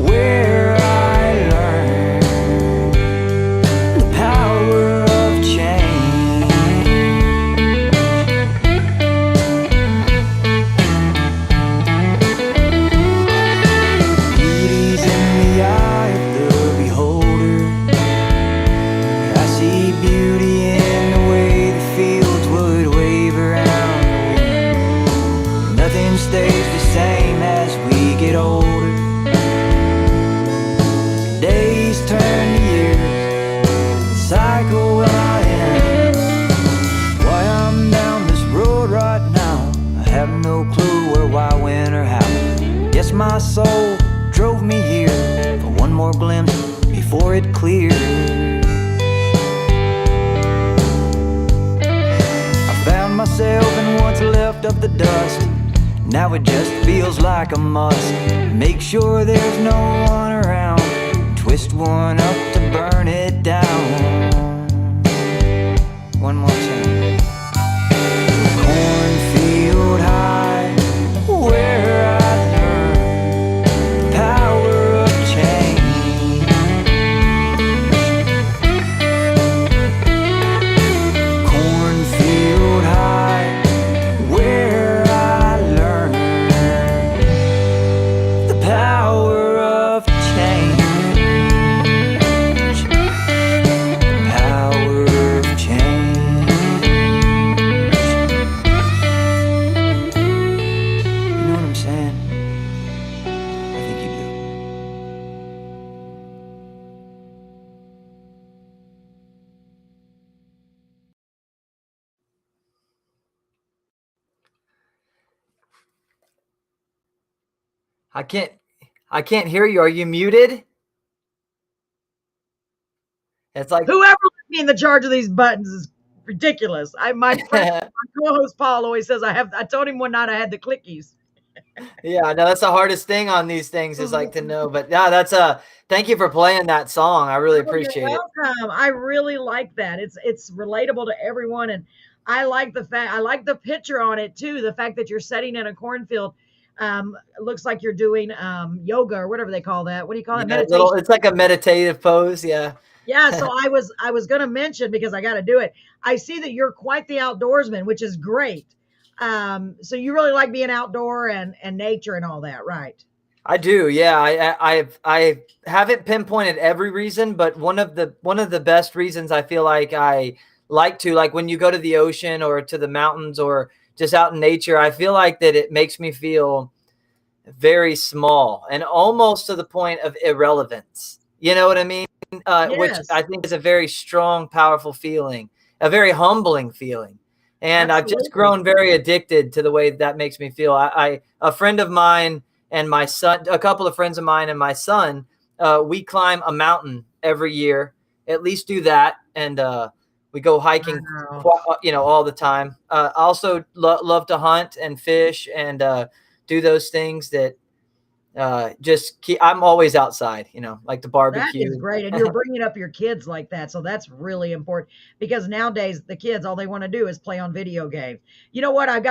where I learned the power of change. Beauty's in the eye of the beholder. I see beauty in the way the fields would wave around the wind. Nothing stays the same as we get older. Days turn to years, cycle will not end. Why I'm down this road right now, I have no clue where, why, when, or how. Guess my soul drove me here for one more glimpse before it cleared. I found myself in what's left of the dust. Now it just feels like a must. Make sure there's no one around. Twist one up to burn it down. One more time. Cornfield High, where I learned the power of change. Cornfield High, where I learned the power of change. I can't hear you. Are you muted? It's like Whoever left me in the charge of these buttons is ridiculous. My friend, my co-host Paul always says I told him one night I had the clickies. yeah, I know that's the hardest thing on these things is like to know. But yeah, that's thank you for playing that song. I really Oh, you're appreciate it. welcome. I really like that. It's relatable to everyone, and I like the picture on it too. The fact that you're sitting in a cornfield, it looks like you're doing yoga or whatever they call that. What do you call it? Yeah, little Meditation. it's like a meditative pose, yeah. Yeah. So I was going to mention because I got to do it. I see that you're quite the outdoorsman, which is great. So you really like being outdoor and nature and all that, right? I do, yeah. I haven't pinpointed every reason, but one of the best reasons I feel like I like to, like when you go to the ocean or to the mountains or just out in nature, I feel like that it makes me feel very small and almost to the point of irrelevance. You know what I mean? Which I Yes, think is a very strong, powerful feeling, a very humbling feeling. And I've just absolutely. grown very addicted to the way that makes me feel. A friend of mine and my son, a couple of friends of mine and my son, we climb a mountain every year, at least do that. And we go hiking, Wow. all the time. I also love to hunt and fish and do those things that just keep. I'm always outside, like the That is barbecue. great, and you're bringing up your kids like that, so that's really important because nowadays the kids, all they wanna do is play on video games. You know what? I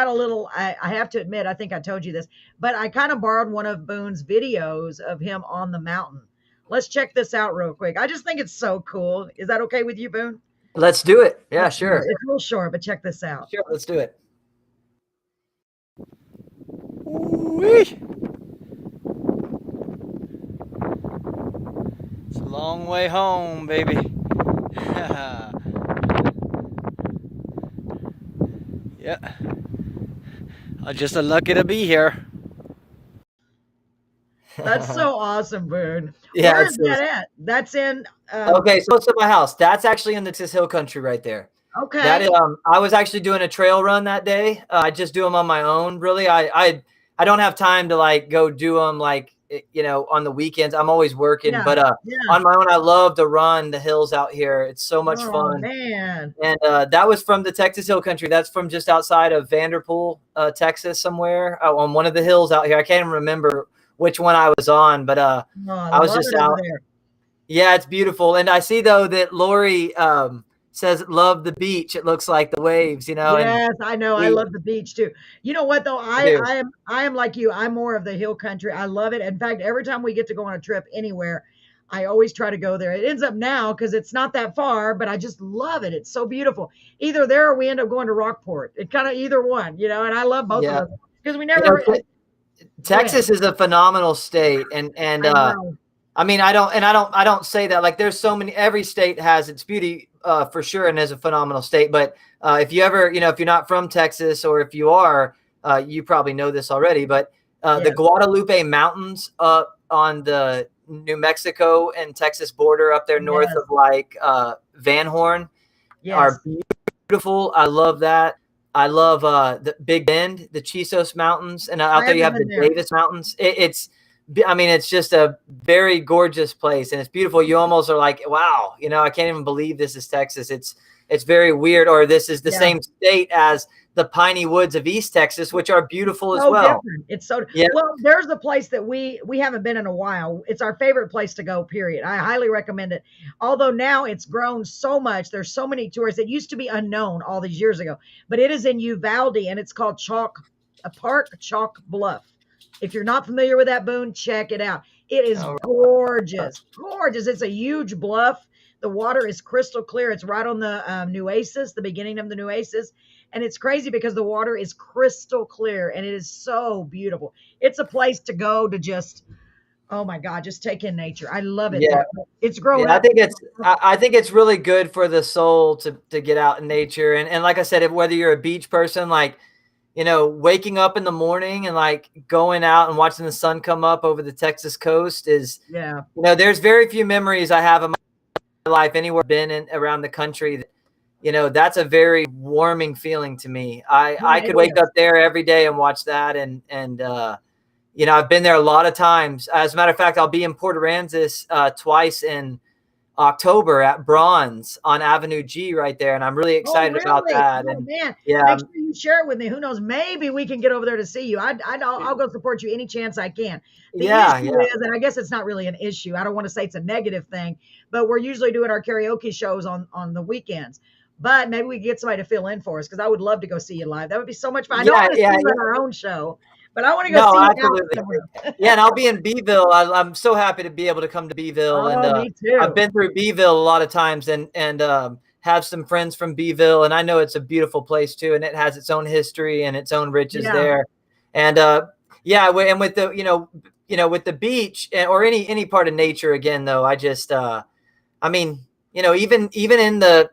have to admit, I think I told you this, but I kinda borrowed one of Boone's videos of him on the mountain. Let's check this out real quick. I just think it's so cool. Is that okay with you, Boone? Let's do it. Yeah, Let's do it. sure. It's real short, but check this out. Sure, let's do it. Whee! It's a long way home, baby. Yeah. I'm just lucky to be here. That's so awesome, Boone. Yeah, Where is it's that at? That's in, okay. So it's at my house. That's actually in the Tis Hill country right there. That okay. is, I was actually doing a trail run that day. I just do them on my own. Really, I don't have time to like go do them like on the weekends. I'm always working, Yeah, but yeah. on my own, I love to run the hills out here. It's so much Oh, fun. man. And that was from the Texas Hill Country. That's from just outside of Vanderpool, Texas, somewhere on one of the hills out here. I can't even remember which one I was on, but Oh, I I was love just it over out. there. Yeah, it's beautiful. And I see though that Lori says love the beach. It looks like the waves, and Yes, I know, I we love the beach too. You know what though? do. I am like you, I'm more of the hill country, I love it. In fact, every time we get to go on a trip anywhere, I always try to go there. It ends up now because it's not that far, but I just love it. It's so beautiful. Either there or we end up going to Rockport. It kinda either one, and I love both of Yeah. those because we You know, never go ahead. Texas is a phenomenal state, and I know. I mean, I don't say that like there's so many. Every state has its beauty for sure, and is a phenomenal state. But if you ever, if you're not from Texas, or if you are, you probably know this already. But the Yes, Guadalupe Mountains up on the New Mexico and Texas border, up there north yes, of like Van Horn, yes. are beautiful. I love that. I love the Big Bend, the Chisos Mountains, and out I there you haven't have the been there. Davis Mountains. I mean, it's just a very gorgeous place, and it's beautiful. You almost are like, wow, I can't even believe this is Texas. It's very weird, or this is the Yeah. same state as the piney woods of East Texas, which are beautiful as So well. different. It's so Yeah, well, there's the place that we haven't been in a while. It's our favorite place to go, period. I highly recommend it. Although now it's grown so much, there's so many tourists. It used to be unknown all these years ago, but it is in Uvalde and it's called Chalk Bluff. If you're not familiar with that, Boone, check it out. It is all gorgeous, gorgeous. It's a huge bluff. The water is crystal clear. It's right on the Nueces, the beginning of the Nueces. And it's crazy because the water is crystal clear and it is so beautiful. It's a place to go to just, oh my God, just take in nature. I love it yeah, there. It's grown yeah. I up. think it's really good for the soul to get out in nature, and like I said, whether you're a beach person, like waking up in the morning and like going out and watching the sun come up over the Texas coast is, Yeah. there's very few memories I have in my life anywhere I've been in around the country. That's a very warming feeling to me. I Yeah, could it wake is. up there every day and watch that, and I've been there a lot of times. As a matter of fact, I'll be in Port Aransas twice in October at Bronze on Avenue G right there, and I'm really Oh, excited about really? that. Oh, And man. yeah, Make sure you share it with me. Who knows? Maybe we can get over there to see you. I'll go support you any chance I can. The yeah, issue yeah. is, and I guess it's not really an issue. I don't want to say it's a negative thing, but we're usually doing our karaoke shows on the weekends. But maybe we can get somebody to fill in for us because I would love to go see you live. That would be so much fun. I know I'm Yeah, going to see yeah, you yeah. at our own show, but I want to go No, see you out absolutely. somewhere. Yeah, and I'll be in Beeville. I'm so happy to be able to come to Beeville, and Oh, me I've too. been through Beeville a lot of times, and have some friends from Beeville, and I know it's a beautiful place too, and it has its own history and its own riches Yeah. there, and yeah, and with the with the beach or any part of nature again though, I just I mean, even in the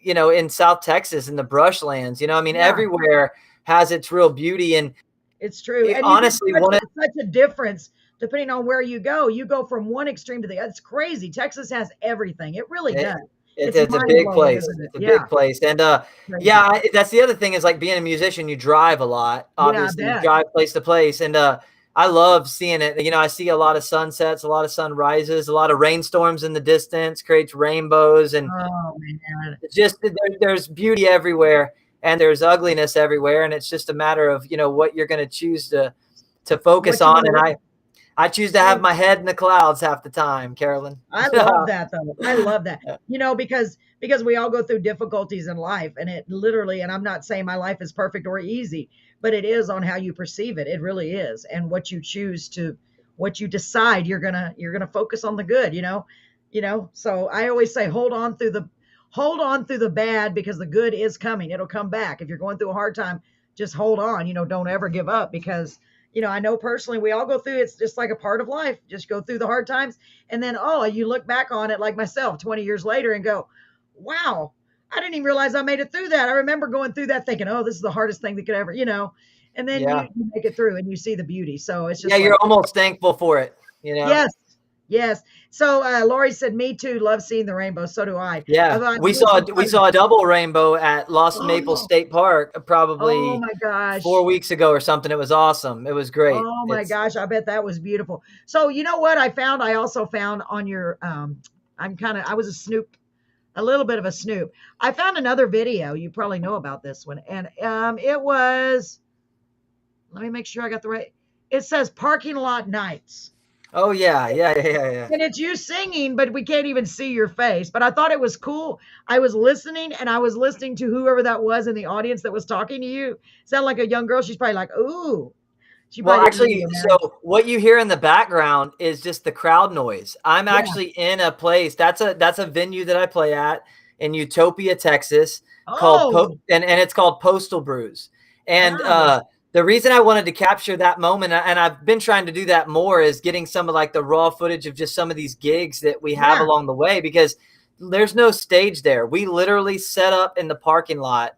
in South Texas in the brushlands, I mean, Yeah. everywhere has its real beauty, and It's true. And you get honestly, one of such a difference depending on where you go. You go from one extreme to the other. It's crazy. Texas has everything. It really it, does. it's It's it's a mind big blowing, place. isn't it? It's a Yeah. big place, and Crazy. yeah, that's the other thing is like being a musician. You drive a lot. Yeah, I Obviously, you bet. drive place to place, and I love seeing it. I see a lot of sunsets, a lot of sunrises, a lot of rainstorms in the distance, creates rainbows, and Oh man. it's just there's beauty everywhere, and there's ugliness everywhere, and it's just a matter of what you're going to choose to focus What you on. want And to I choose to have my head in the clouds half the time, Carolyn. I love that though. I love that. Because we all go through difficulties in life and it literally, and I'm not saying my life is perfect or easy, but it is on how you perceive it. It really is. And what you choose to what you decide you're going to focus on the good, So I always say hold on through the bad because the good is coming. It'll come back. If you're going through a hard time, just hold on, don't ever give up because I know personally we all go through it's just like a part of life. Just go through the hard times and then you look back on it like myself 20 years later and go, wow, I didn't even realize I made it through that. I remember going through that thinking, oh, this is the hardest thing that could ever, and then Yeah. you make it through and you see the beauty. So it's just Yeah, like, you're almost thankful for it, yes, yes. So Lori said, me too, love seeing the rainbow. So do I. Yeah, we saw a double rainbow at Lost Maple Oh, State Park oh probably my gosh. 4 weeks ago or something. It was awesome. It was great. Oh my It's gosh, I bet that was beautiful. So you know what I found? I also found on your I was a little bit of a snoop. I found another video. You probably know about this one. And it was, let me make sure I got the right. It says parking lot nights. oh yeah. And it's you singing, but we can't even see your face. But I thought it was cool. I was listening and I was listening to whoever that was in the audience that was talking to you. Sound like a young girl. She's probably like, ooh. She Well, probably didn't actually, really imagine. so what you hear in the background is just the crowd noise. I'm Yeah. actually in a place that's a venue that I play at in Utopia, Texas, called Oh, and it's called Postal Brews. And wow. the reason I wanted to capture that moment, and I've been trying to do that more, is getting some of like the raw footage of just some of these gigs that we have Yeah. along the way because there's no stage there. We literally set up in the parking lot.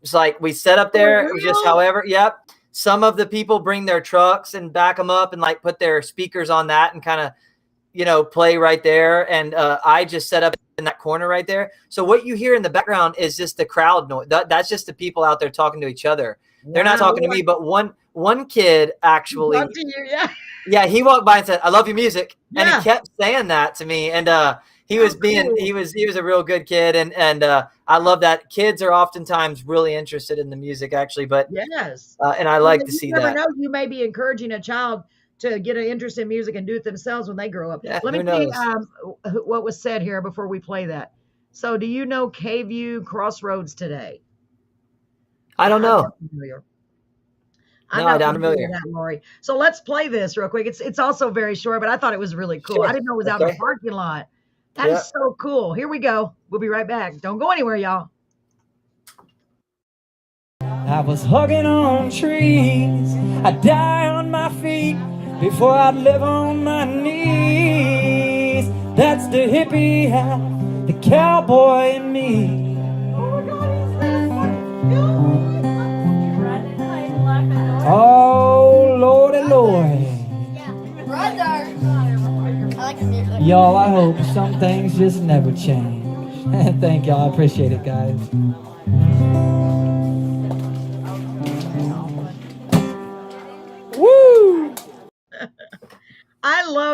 It's like we set up For there. It was just real? however, yep. Some of the people bring their trucks and back them up and like put their speakers on that and kind of, play right there. And I just set up in that corner right there. So what you hear in the background is just the crowd noise. That's just the people out there talking to each other. They're not Wow. talking to me, but one kid actually, Talk to you, yeah. yeah, he walked by and said, "I love your music," and Yeah. he kept saying that to me. And he How was being cool. he was a real good kid, and I love that. Kids are oftentimes really interested in the music, actually, but Yes. and I And like then to you see never that. know, you may be encouraging a child to get an interest in music and do it themselves when they grow up. Yeah, Let me who see knows? what was said here before we play that. So, do you know K-View Crossroads today? I don't I'm know. not familiar. I'm No, not I'm familiar familiar. with that, Lori. So let's play this real quick. It's also very short, but I thought it was really cool. I Sure. didn't know it was out in the Okay. parking lot. That Yeah. is so cool. Here we go. We'll be right back. Don't go anywhere, y'all. I was hugging on trees. I'd die on my feet before I'd live on my knees. That's the hippie hat, the cowboy in me. Oh, Lordy, Lord. Brother. I like the music. Y'all, I hope some things just never change. Thank y'all. I appreciate it, guys. Woo!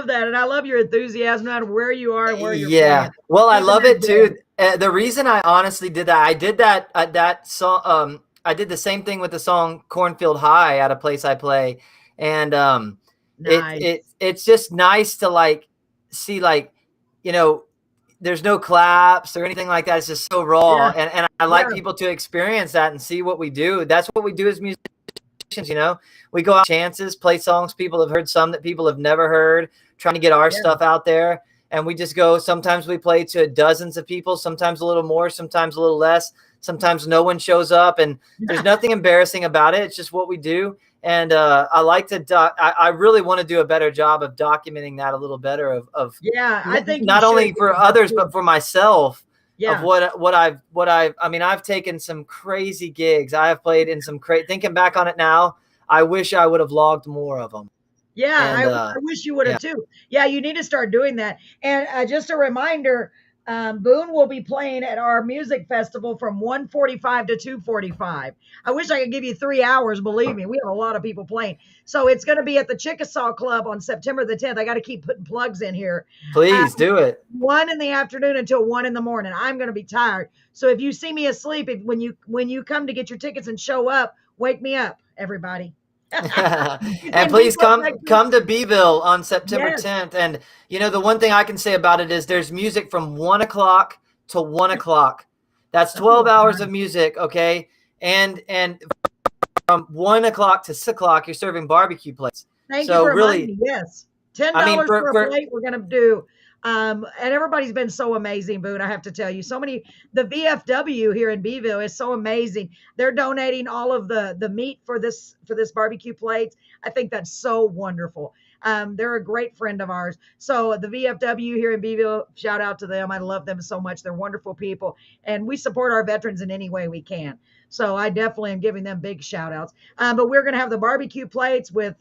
that. And I love your enthusiasm no matter where you are and where you're Yeah. playing. Well, I Keeping love that it too. going. The reason I honestly did that, I did that song. I did the same thing with the song "Cornfield High" at a place I play, and Nice. it's just nice to like see like, you know, there's no claps or anything like that. It's just so raw, Yeah. and I like Yeah. people to experience that and see what we do. That's what we do as musicians. You know, we go out chances, play songs people have heard, some that people have never heard, trying to get our Yeah. stuff out there. And we just go, sometimes we play to dozens of people, sometimes a little more, sometimes a little less, sometimes no one shows up, and there's nothing embarrassing about it. It's just what we do. And I like to I really want to do a better job of documenting that a little better, of Yeah. I think you not should, only for because that's others cool. but for myself, of Yeah. I mean, I've taken some crazy gigs. I have played in some crazy, thinking back on it now, I wish I would have logged more of them. Yeah, And I wish you would yeah, have too. Yeah, you need to start doing that. And just a reminder, Boone will be playing at our music festival from 1:45 to 2:45. I wish I could give you 3 hours. Believe me, we have a lot of people playing. So it's going to be at the Chickasaw Club on September the 10th. I got to keep putting plugs in here. please do it. 1 in the afternoon until 1 in the morning. I'm going to be tired. So if you see me asleep, when you come to get your tickets and show up, wake me up, everybody. And In please Beeville, come Texas. to Beeville on September Yes. 10th. And you know, the one thing I can say about it is there's music from 1 o'clock to 1 o'clock. That's 12 Oh, hours of nice. music, okay? And from 1 o'clock to 6 o'clock, you're serving barbecue plates. Thank you So for reminding really, me. Yes. $10 I mean, for a for plate we're gonna do. And everybody's been so amazing, Boone. I have to tell you. So many, the VFW here in Beeville is so amazing. They're donating all of the meat for this barbecue plates. I think that's so wonderful. They're a great friend of ours. So the VFW here in Beeville, shout out to them. I love them so much. They're wonderful people. And we support our veterans in any way we can. So I definitely am giving them big shout outs. But we're gonna have the barbecue plates with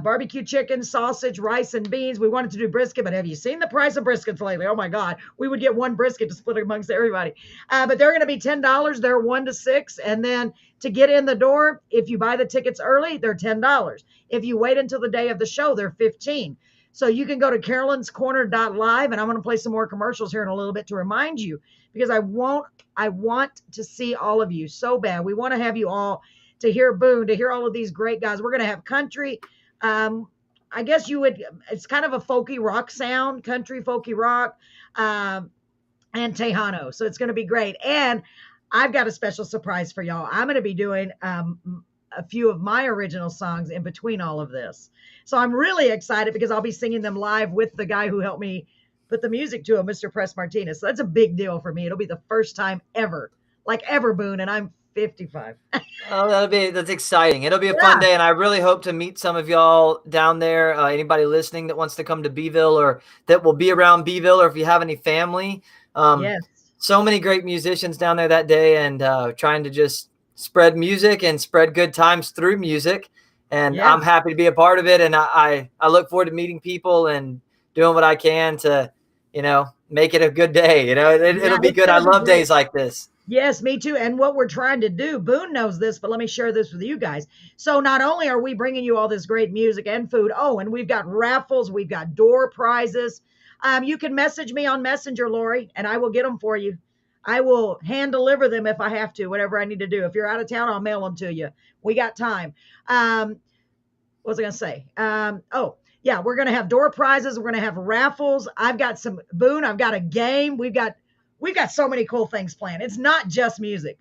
barbecue chicken, sausage, rice, and beans. We wanted to do brisket, but have you seen the price of briskets lately? Oh my God, we would get one brisket to split amongst everybody. But they're going to be $10. They're 1 to 6, and then to get in the door, if you buy the tickets early, they're $10. If you wait until the day of the show, they're $15. So you can go to carolinscorner.live, and I'm going to play some more commercials here in a little bit to remind you, because I want to see all of you so bad. We want to have you all to hear Boone, to hear all of these great guys. We're going to have country. I guess it's kind of a folky rock sound, country folky rock, and Tejano. So it's going to be great. And I've got a special surprise for y'all. I'm going to be doing a few of my original songs in between all of this. So I'm really excited because I'll be singing them live with the guy who helped me put the music to him, Mr. Press Martinez. So that's a big deal for me. It'll be the first time ever, Boone, and I'm 55. oh, that's exciting. It'll be a fun Yeah. day, and I really hope to meet some of y'all down there. Anybody listening that wants to come to Beeville or that will be around Beeville, or if you have any family. Yes. So many great musicians down there that day, and trying to just spread music and spread good times through music. And Yeah. I'm happy to be a part of it. And I look forward to meeting people and doing what I can to, you know, make it a good day. You know, it'll be It's good. I gonna be love great. days like this. Yes, me too. And what we're trying to do, Boone knows this, but let me share this with you guys. So not only are we bringing you all this great music and food, and we've got raffles, we've got door prizes. You can message me on Messenger, Lori, and I will get them for you. I will hand deliver them if I have to, whatever I need to do. If you're out of town, I'll mail them to you. We got time. What was I going to say? Yeah, we're going to have door prizes. We're going to have raffles. I've got some, Boone, I've got a game. We've got so many cool things planned. It's not just music.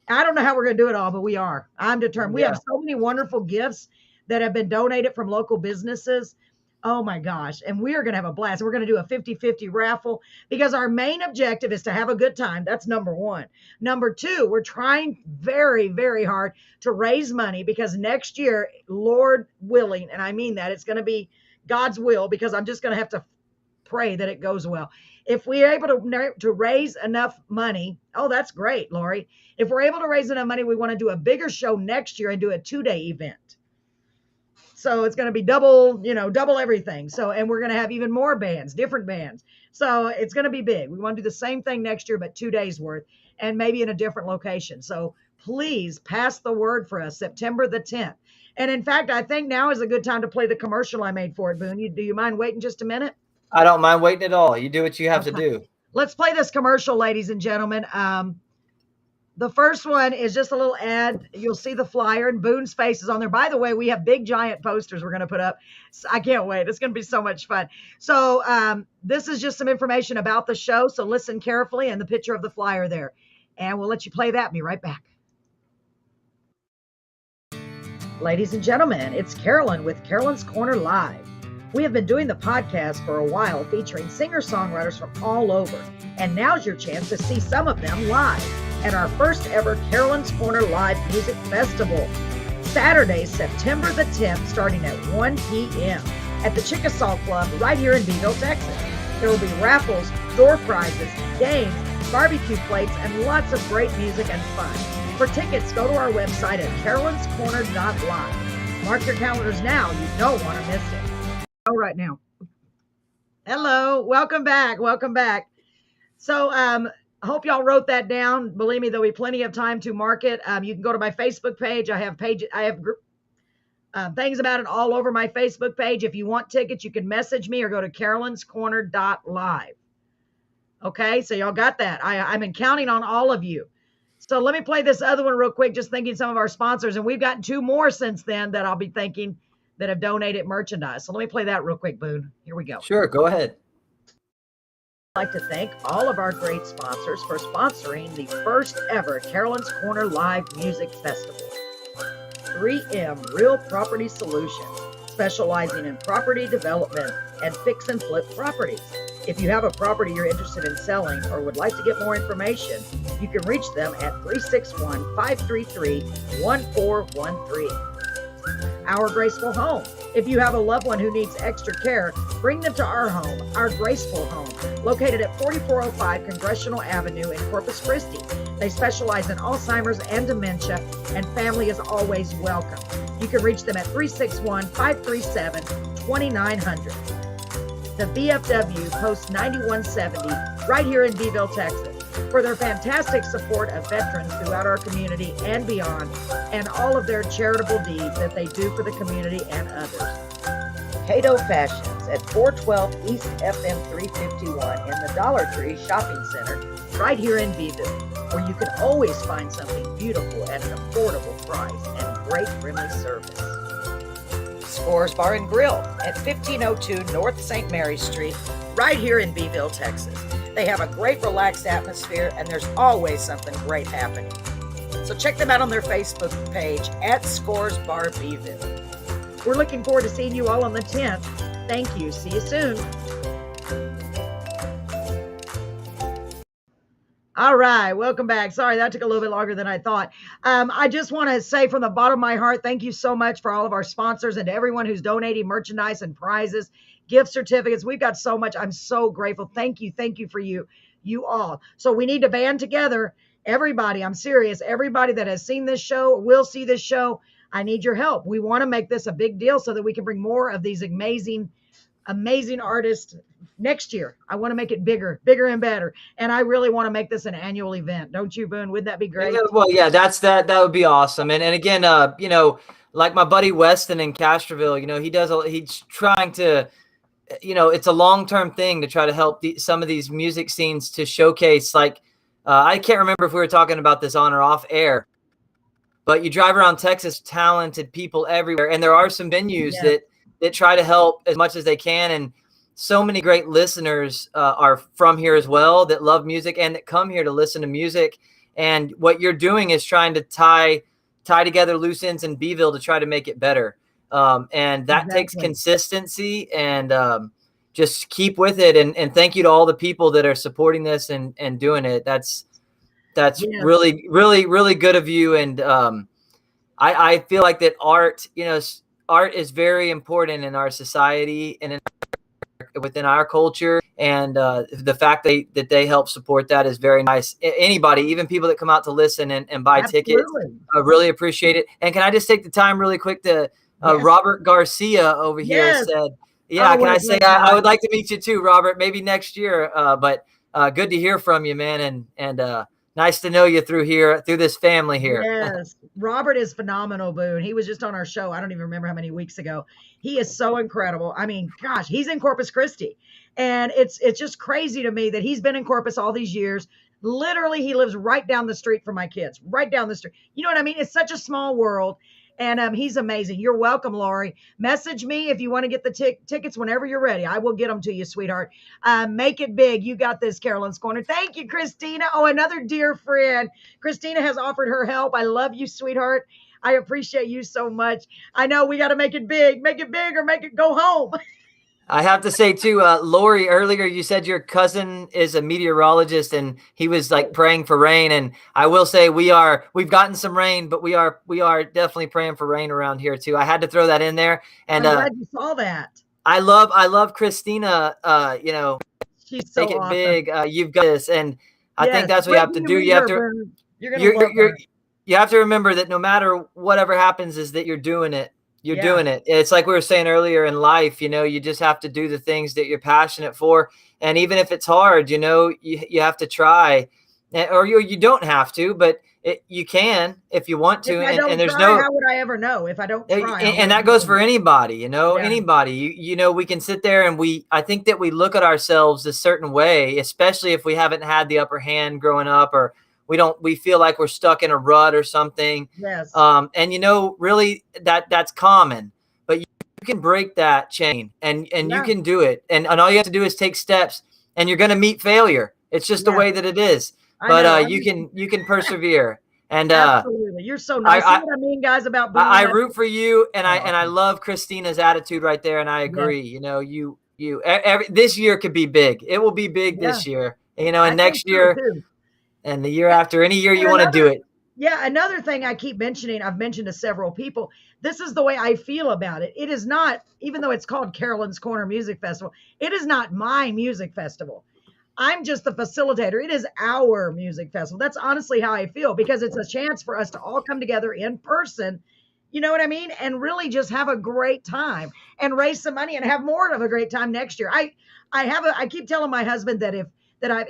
I don't know how we're going to do it all, but we are. I'm determined. We Yeah. have so many wonderful gifts that have been donated from local businesses. Oh my gosh. And we are going to have a blast. We're going to do a 50-50 raffle because our main objective is to have a good time. That's number one. Number two, we're trying very, very hard to raise money because next year, Lord willing, and I mean that, it's going to be God's will, because I'm just going to have to pray that it goes well. If we're able to raise enough money, that's great, Lori. If we're able to raise enough money, we want to do a bigger show next year and do a 2-day event. So it's going to be double everything. So, and we're going to have even more bands, different bands. So it's going to be big. We want to do the same thing next year, but 2 days worth, and maybe in a different location. So please pass the word for us, September the 10th. And in fact, I think now is a good time to play the commercial I made for it, Boone. Do you mind waiting just a minute? I don't mind waiting at all. You do what you have to Okay. do. Let's play this commercial, ladies and gentlemen. The first one is just a little ad. You'll see the flyer and Boone's face is on there. By the way, we have big giant posters we're going to put up. So I can't wait. It's going to be so much fun. So this is just some information about the show. So listen carefully and the picture of the flyer there. And we'll let you play that. Be right back. Ladies and gentlemen, it's Carolyn with Carolyn's Corner Live. We have been doing the podcast for a while featuring singer-songwriters from all over. And now's your chance to see some of them live at our first ever Carolyn's Corner Live Music Festival. Saturday, September the 10th, starting at 1 p.m. at the Chickasaw Club right here in Beeville, Texas. There will be raffles, door prizes, games, barbecue plates, and lots of great music and fun. For tickets, go to our website at carolinscorner.live. Mark your calendars now. You don't want to miss it. Go right now. Hello. Welcome back. Welcome back. So I hope y'all wrote that down. Believe me, there'll be plenty of time to mark it. You can go to my Facebook page. I have things about it all over my Facebook page. If you want tickets, you can message me or go to carolinscorner.live. Okay, so y'all got that. I've been counting on all of you. So let me play this other one real quick, just thanking some of our sponsors. And we've gotten 2 more since then that I'll be thanking that have donated merchandise. So let me play that real quick, Boone. Here we go. Sure, go ahead. I'd like to thank all of our great sponsors for sponsoring the first ever Carolyn's Corner Live Music Festival. 3M Real Property Solutions, specializing in property development and fix and flip properties. If you have a property you're interested in selling or would like to get more information, you can reach them at 361-533-1413. Our Graceful Home. If you have a loved one who needs extra care, bring them to our home, our Graceful Home, located at 4405 Congressional Avenue in Corpus Christi. They specialize in Alzheimer's and dementia, and family is always welcome. You can reach them at 361-537-2900. The VFW Post 9170, right here in Beeville, Texas, for their fantastic support of veterans throughout our community and beyond, and all of their charitable deeds that they do for the community and others. Cato Fashions at 412 East FM 351 in the Dollar Tree Shopping Center, right here in Beeville, where you can always find something beautiful at an affordable price and great friendly service. Scores Bar and Grill at 1502 North St. Mary Street, right here in Beeville, Texas. They have a great relaxed atmosphere and there's always something great happening. So check them out on their Facebook page at Scores Bar Beeville. We're looking forward to seeing you all on the 10th. Thank you. See you soon. All right, welcome back. Sorry, that took a little bit longer than I thought. I just want to say from the bottom of my heart, thank you so much for all of our sponsors and to everyone who's donating merchandise and prizes, gift certificates. We've got so much. I'm so grateful. Thank you for you all. So we need to band together. Everybody, I'm serious. Everybody that has seen this show or will see this show, I need your help. We want to make this a big deal so that we can bring more of these amazing artists next year. I want to make it bigger and better. And I really want to make this an annual event. Don't you, Boone? Wouldn't that be great? Yeah, well, yeah, that would be awesome. And again, like my buddy Weston in Castroville, he's trying to, it's a long-term thing to try to help some of these music scenes to showcase, like, I can't remember if we were talking about this on or off air, but you drive around Texas, talented people everywhere. And there are some venues that try to help as much as they can. And so many great listeners are from here as well that love music and that come here to listen to music. And what you're doing is trying to tie together loose ends in Beeville to try to make it better. And that takes consistency and just keep with it. And thank you to all the people that are supporting this and doing it. That's really, really, really good of you. And I feel like that art is very important in our society and within our culture. And the fact that they help support that is very nice. Anybody, even people that come out to listen and buy tickets, I really appreciate it. And can I just take the time really quick to Robert Garcia over here said, I would like to meet you too, Robert, maybe next year. But good to hear from you, man. And nice to know you through this family here. Yes, Robert is phenomenal, Boone. He was just on our show. I don't even remember how many weeks ago. He is so incredible. I mean, gosh, he's in Corpus Christi, and it's just crazy to me that he's been in Corpus all these years. Literally, he lives right down the street from my kids, right down the street. You know what I mean? It's such a small world, and he's amazing. You're welcome, Lori. Message me if you want to get the tickets whenever you're ready. I will get them to you, sweetheart. Make it big. You got this, Carolyn's Corner. Thank you, Christina. Oh, another dear friend. Christina has offered her help. I love you, sweetheart. I appreciate you so much. I know we got to make it big or make it go home. I have to say too, Lori, earlier you said your cousin is a meteorologist and he was like praying for rain. And I will say we've gotten some rain, but we are definitely praying for rain around here too. I had to throw that in there. And I'm glad you saw that. I love Christina. She's so make it awesome. big. You've got this. And I think that's what you have to do. You have to remember that no matter whatever happens is that you're doing it. You're doing it. It's like we were saying earlier in life, you just have to do the things that you're passionate for. And even if it's hard, you have to try, or you don't have to, but you can if you want to. And there's how would I ever know if I don't try? And that goes for anybody, anybody, we can sit there and I think that we look at ourselves a certain way, especially if we haven't had the upper hand growing up, or we feel like we're stuck in a rut or something. Yes. And really that's common, but you can break that chain and you can do it. And all you have to do is take steps, and you're going to meet failure. It's just the way that it is, but you can persevere. And absolutely. You're so nice. See what I mean, guys, about Boone? I root for you. And I love Christina's attitude right there. And I agree, this year could be big. It will be big this year, and next year. And the year after, any year you want to do it. Yeah, another thing I keep mentioning, I've mentioned to several people, this is the way I feel about it. It is not, even though it's called Carolyn's Corner Music Festival, it is not my music festival. I'm just the facilitator. It is our music festival. That's honestly how I feel, because it's a chance for us to all come together in person, you know what I mean? And really just have a great time and raise some money and have more of a great time next year. I keep telling my husband that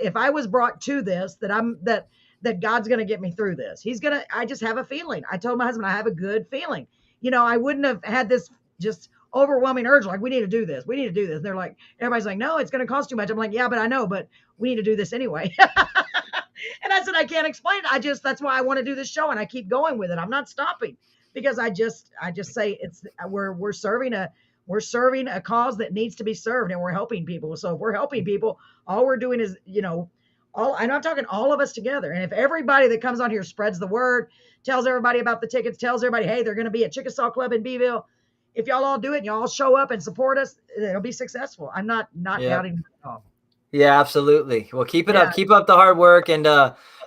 if I was brought to this, that God's going to get me through this. I just have a feeling. I told my husband, I have a good feeling. I wouldn't have had this just overwhelming urge. Like, we need to do this. We need to do this. And they're like, everybody's like, no, it's going to cost too much. I'm like, yeah, but I know, but we need to do this anyway. And I said, I can't explain it. That's why I want to do this show. And I keep going with it. I'm not stopping, because I just say we're serving a cause that needs to be served, and we're helping people. So if we're helping people, all we're doing is, and I'm talking all of us together. And if everybody that comes on here spreads the word, tells everybody about the tickets, tells everybody, hey, they're going to be at Chickasaw Club in Beeville. If y'all all do it and y'all show up and support us, it'll be successful. I'm not doubting it at all. Yeah, absolutely. Well, keep it up. Keep up the hard work. And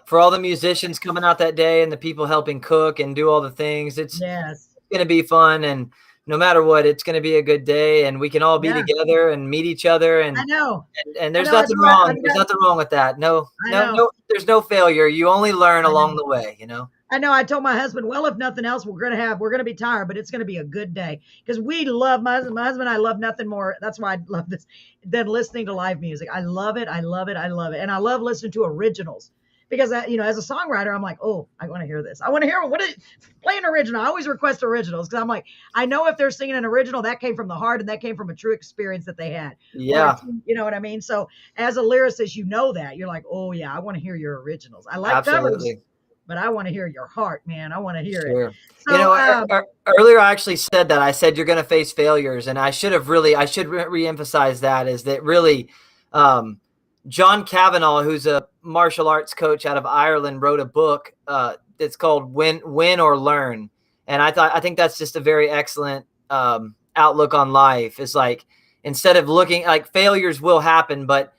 for all the musicians coming out that day and the people helping cook and do all the things, it's going to be fun. And no matter what, it's going to be a good day, and we can all be together and meet each other. And I know. And there's nothing wrong. There's nothing wrong with that. No, there's no failure. You only learn along the way, I know. I told my husband, well, if nothing else, we're going to be tired, but it's going to be a good day, because we love my husband and I love nothing more. That's why I love this than listening to live music. I love it. I love it. I love it. And I love listening to originals, because as a songwriter, I'm like, oh, I want to hear this. I want to hear play an original. I always request originals, because I'm like, I know if they're singing an original, that came from the heart and that came from a true experience that they had. Yeah. You know what I mean? So as a lyricist, that you're like, oh yeah, I want to hear your originals. I like covers, but I want to hear your heart, man. I want to hear it. So, earlier I actually said that. I said you're going to face failures, and I should re-emphasize that, is that really, John Kavanagh, who's a martial arts coach out of Ireland, wrote a book that's called Win or Learn. And I think that's just a very excellent outlook on life. It's like, instead of looking like failures will happen, but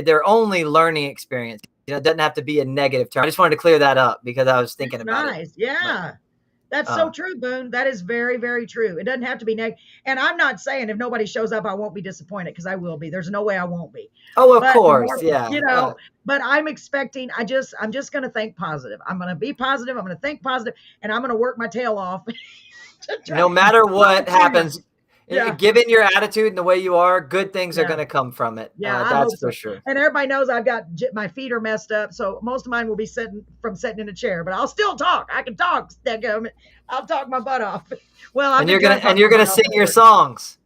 they're only learning experience. It doesn't have to be a negative term. I just wanted to clear that up, because I was thinking about it. Yeah. That's so true, Boone. That is very, very true. It doesn't have to be negative. And I'm not saying if nobody shows up, I won't be disappointed, because I will be. There's no way I won't be. Oh, of course. Yeah. But I'm expecting, I'm just going to think positive. I'm going to be positive. I'm going to think positive, and I'm going to work my tail off. No matter what happens, Yeah. Given your attitude and the way you are, good things are Yeah. going to come from it. Yeah, I That's hope for so. sure. And everybody knows I've got my feet are messed up, so most of mine will be sitting in a chair. But I'll still talk. I can talk. Dadgummit. I'll talk my butt off. Well, I've And been you're trying gonna to talk and you're my gonna butt off sing your lately. songs.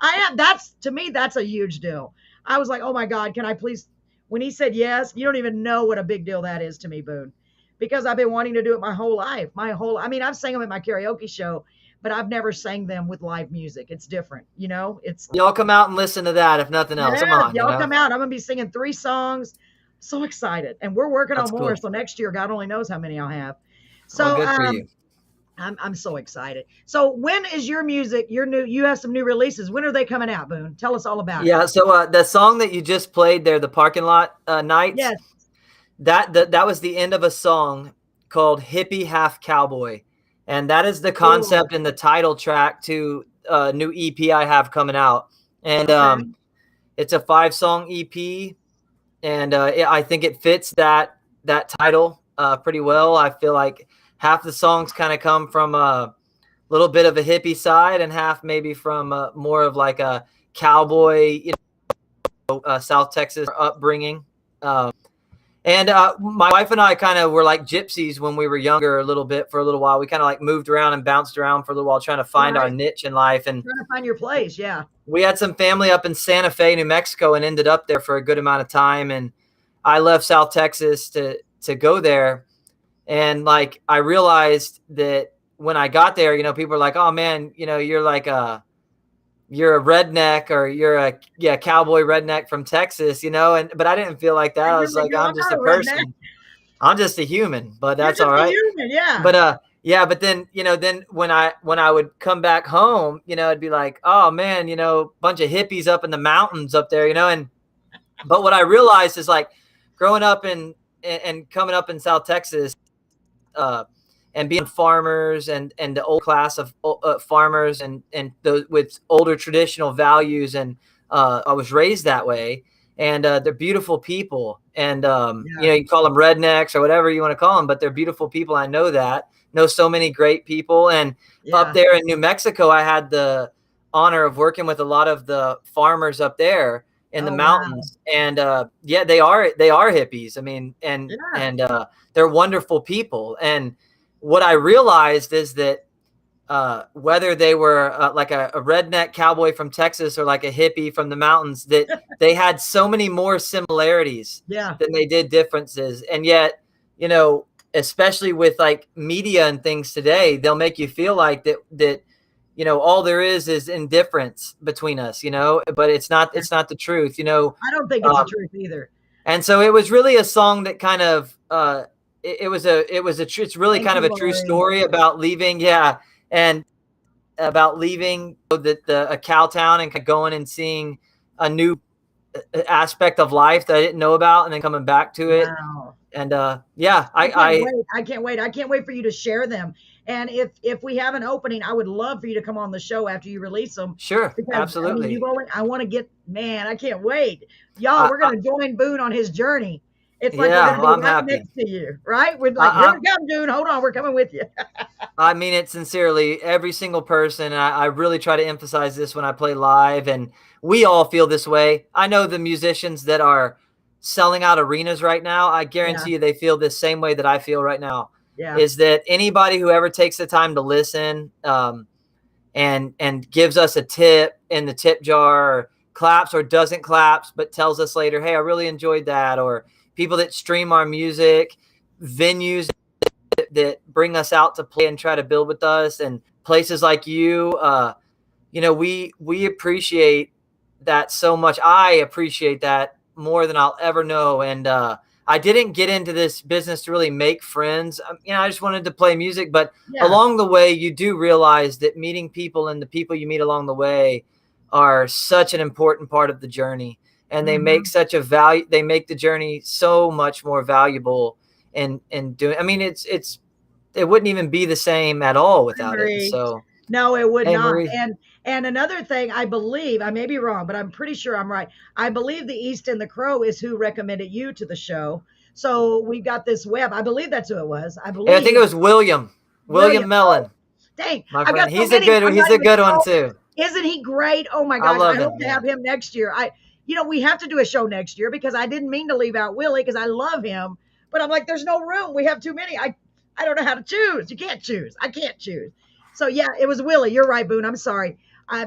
I am. That's to me. That's a huge deal. I was like, oh my God, can I please? When he said yes, you don't even know what a big deal that is to me, Boone, because I've been wanting to do it my whole life. I mean, I've sang them at my karaoke show, but I've never sang them with live music. It's different, you know. It's Y'all come out and listen to that if nothing else. Come yeah, on, y'all come out. I'm gonna be singing 3 songs. So excited, and we're working on That's more. cool. So next year, God only knows how many I'll have. Well, So good for you. I'm so excited. So when is your music? Your new? You have some new releases. When are they coming out, Boone? Tell us all about it. Yeah. So the song that you just played there, the parking lot nights, Yes. that was the end of a song called "Hippie Half Cowboy," and that is the Cool. concept and the title track to a new EP I have coming out. And Okay. it's a 5-song EP, and I think it fits that title pretty well. I feel like half the songs kind of come from a little bit of a hippie side, and half maybe from more of like a cowboy, South Texas upbringing. And my wife and I kind of were like gypsies when we were younger, a little bit for a little while. We kind of like moved around and bounced around for a little while, trying to find our Right. niche in life. And Trying to find your place. Yeah. we had some family up in Santa Fe, New Mexico, and ended up there for a good amount of time. And I left South Texas to go there. And like, I realized that when I got there, people are like, oh man, you're a redneck, or you're a cowboy redneck from Texas, but I didn't feel like that. And I you're was like, like, no, I'm I'm just not a a redneck. person. I'm just a human, but You're that's just all a right. human. Yeah. But but then then when I would come back home, I'd be like, oh man, bunch of hippies up in the mountains up there, and but what I realized is, like, growing up and coming up in South Texas, and being farmers and the old class of farmers and those with older traditional values, and I was raised that way, and they're beautiful people, and Yeah. you call them rednecks or whatever you want to call them, but they're beautiful people. I know so many great people. And up Yeah. there in New Mexico, I had the honor of working with a lot of the farmers up there in the Oh wow. mountains, and yeah, they are hippies. I mean, and Yeah. they're wonderful people. And what I realized is that whether they were like a redneck cowboy from Texas or like a hippie from the mountains, that they had so many more similarities Yeah. than they did differences. And yet, especially with like media and things today, they'll make you feel like that all there is indifference between us, but it's not the truth. I don't think it's the truth either. And so it was really a song that kind of it's really Thank kind of you, a true Lori. story about leaving, and about leaving a cow town and going and seeing a new aspect of life that I didn't know about, and then coming back to it. Wow. And I can't wait. I can't wait for you to share them. And if we have an opening, I would love for you to come on the show after you release them. Sure, Because absolutely. I want to get, man, I can't wait. Y'all, we're gonna join Boone on his journey. It's like Yeah, we're well, gonna I'm be right happy. next to you, right? We're like, here we come, Boone. Hold on, we're coming with you. I mean it sincerely, every single person. I really try to emphasize this when I play live, and we all feel this way. I know the musicians that are selling out arenas right now, I guarantee you they feel the same way that I feel right now. Yeah. Is that anybody who ever takes the time to listen and gives us a tip in the tip jar, or claps or doesn't claps, but tells us later, hey, I really enjoyed that, or people that stream our music, venues that bring us out to play and try to build with us, and places like you, we appreciate that so much. I appreciate that more than I'll ever know. And I didn't get into this business to really make friends. I just wanted to play music, but along the way, you do realize that meeting people and the people you meet along the way are such an important part of the journey, and they make such a value. They make the journey so much more valuable. And doing, I mean, it wouldn't even be the same at all without it. So no, it would not. Marie. And another thing, I believe, I may be wrong, but I'm pretty sure I'm right. I believe the East and the Crow is who recommended you to the show. So we've got this web. I believe that's who it was. I think it was William Mellon. Dang, My I've got friend. so He's many, a good one too. Isn't he great? Oh my I gosh. I love him. hope to Yeah. have him next year. We have to do a show next year because I didn't mean to leave out Willie because I love him, but I'm like, there's no room. We have too many. I don't know how to choose. You can't choose. I can't choose. So yeah, it was Willie. You're right, Boone. I'm sorry.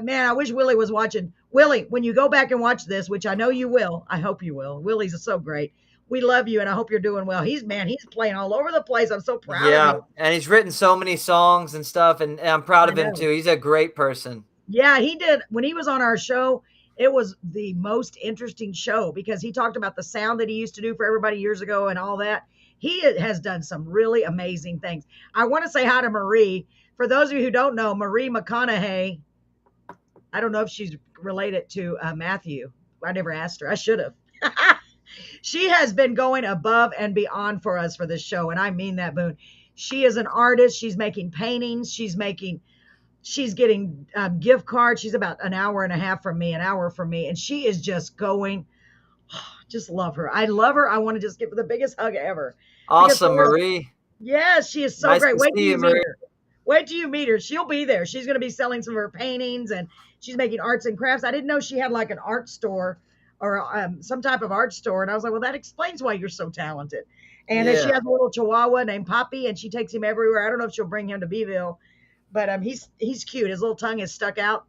Man, I wish Willie was watching. Willie, when you go back and watch this, which I know you will, I hope you will. Willie's so great. We love you, and I hope you're doing well. He's playing all over the place. I'm so proud of Yeah, him. and he's written so many songs and stuff, and I'm proud I of him know. too. He's a great person. Yeah, he did. When he was on our show, it was the most interesting show because he talked about the sound that he used to do for everybody years ago and all that. He has done some really amazing things. I want to say hi to Marie. For those of you who don't know, Marie McConaughey, I don't know if she's related to Matthew. I never asked her. I should have. She has been going above and beyond for us for this show, and I mean that, Boone. She is an artist. She's making paintings. She's getting gift cards. She's about an hour and a half from me, an hour from me, and she is just going. Just love her. I love her. I want to just give her the biggest hug ever. Because Awesome, Marie. yes, she is so Nice great. to Wait till see you, you meet Marie. her. Wait till you meet her. She'll be there. She's going to be selling some of her paintings and she's making arts and crafts. I didn't know she had like an art store or some type of art store. And I was like, well, that explains why you're so talented. And then she Yeah. has a little chihuahua named Poppy and she takes him everywhere. I don't know if she'll bring him to Beeville, but he's cute. His little tongue is stuck out.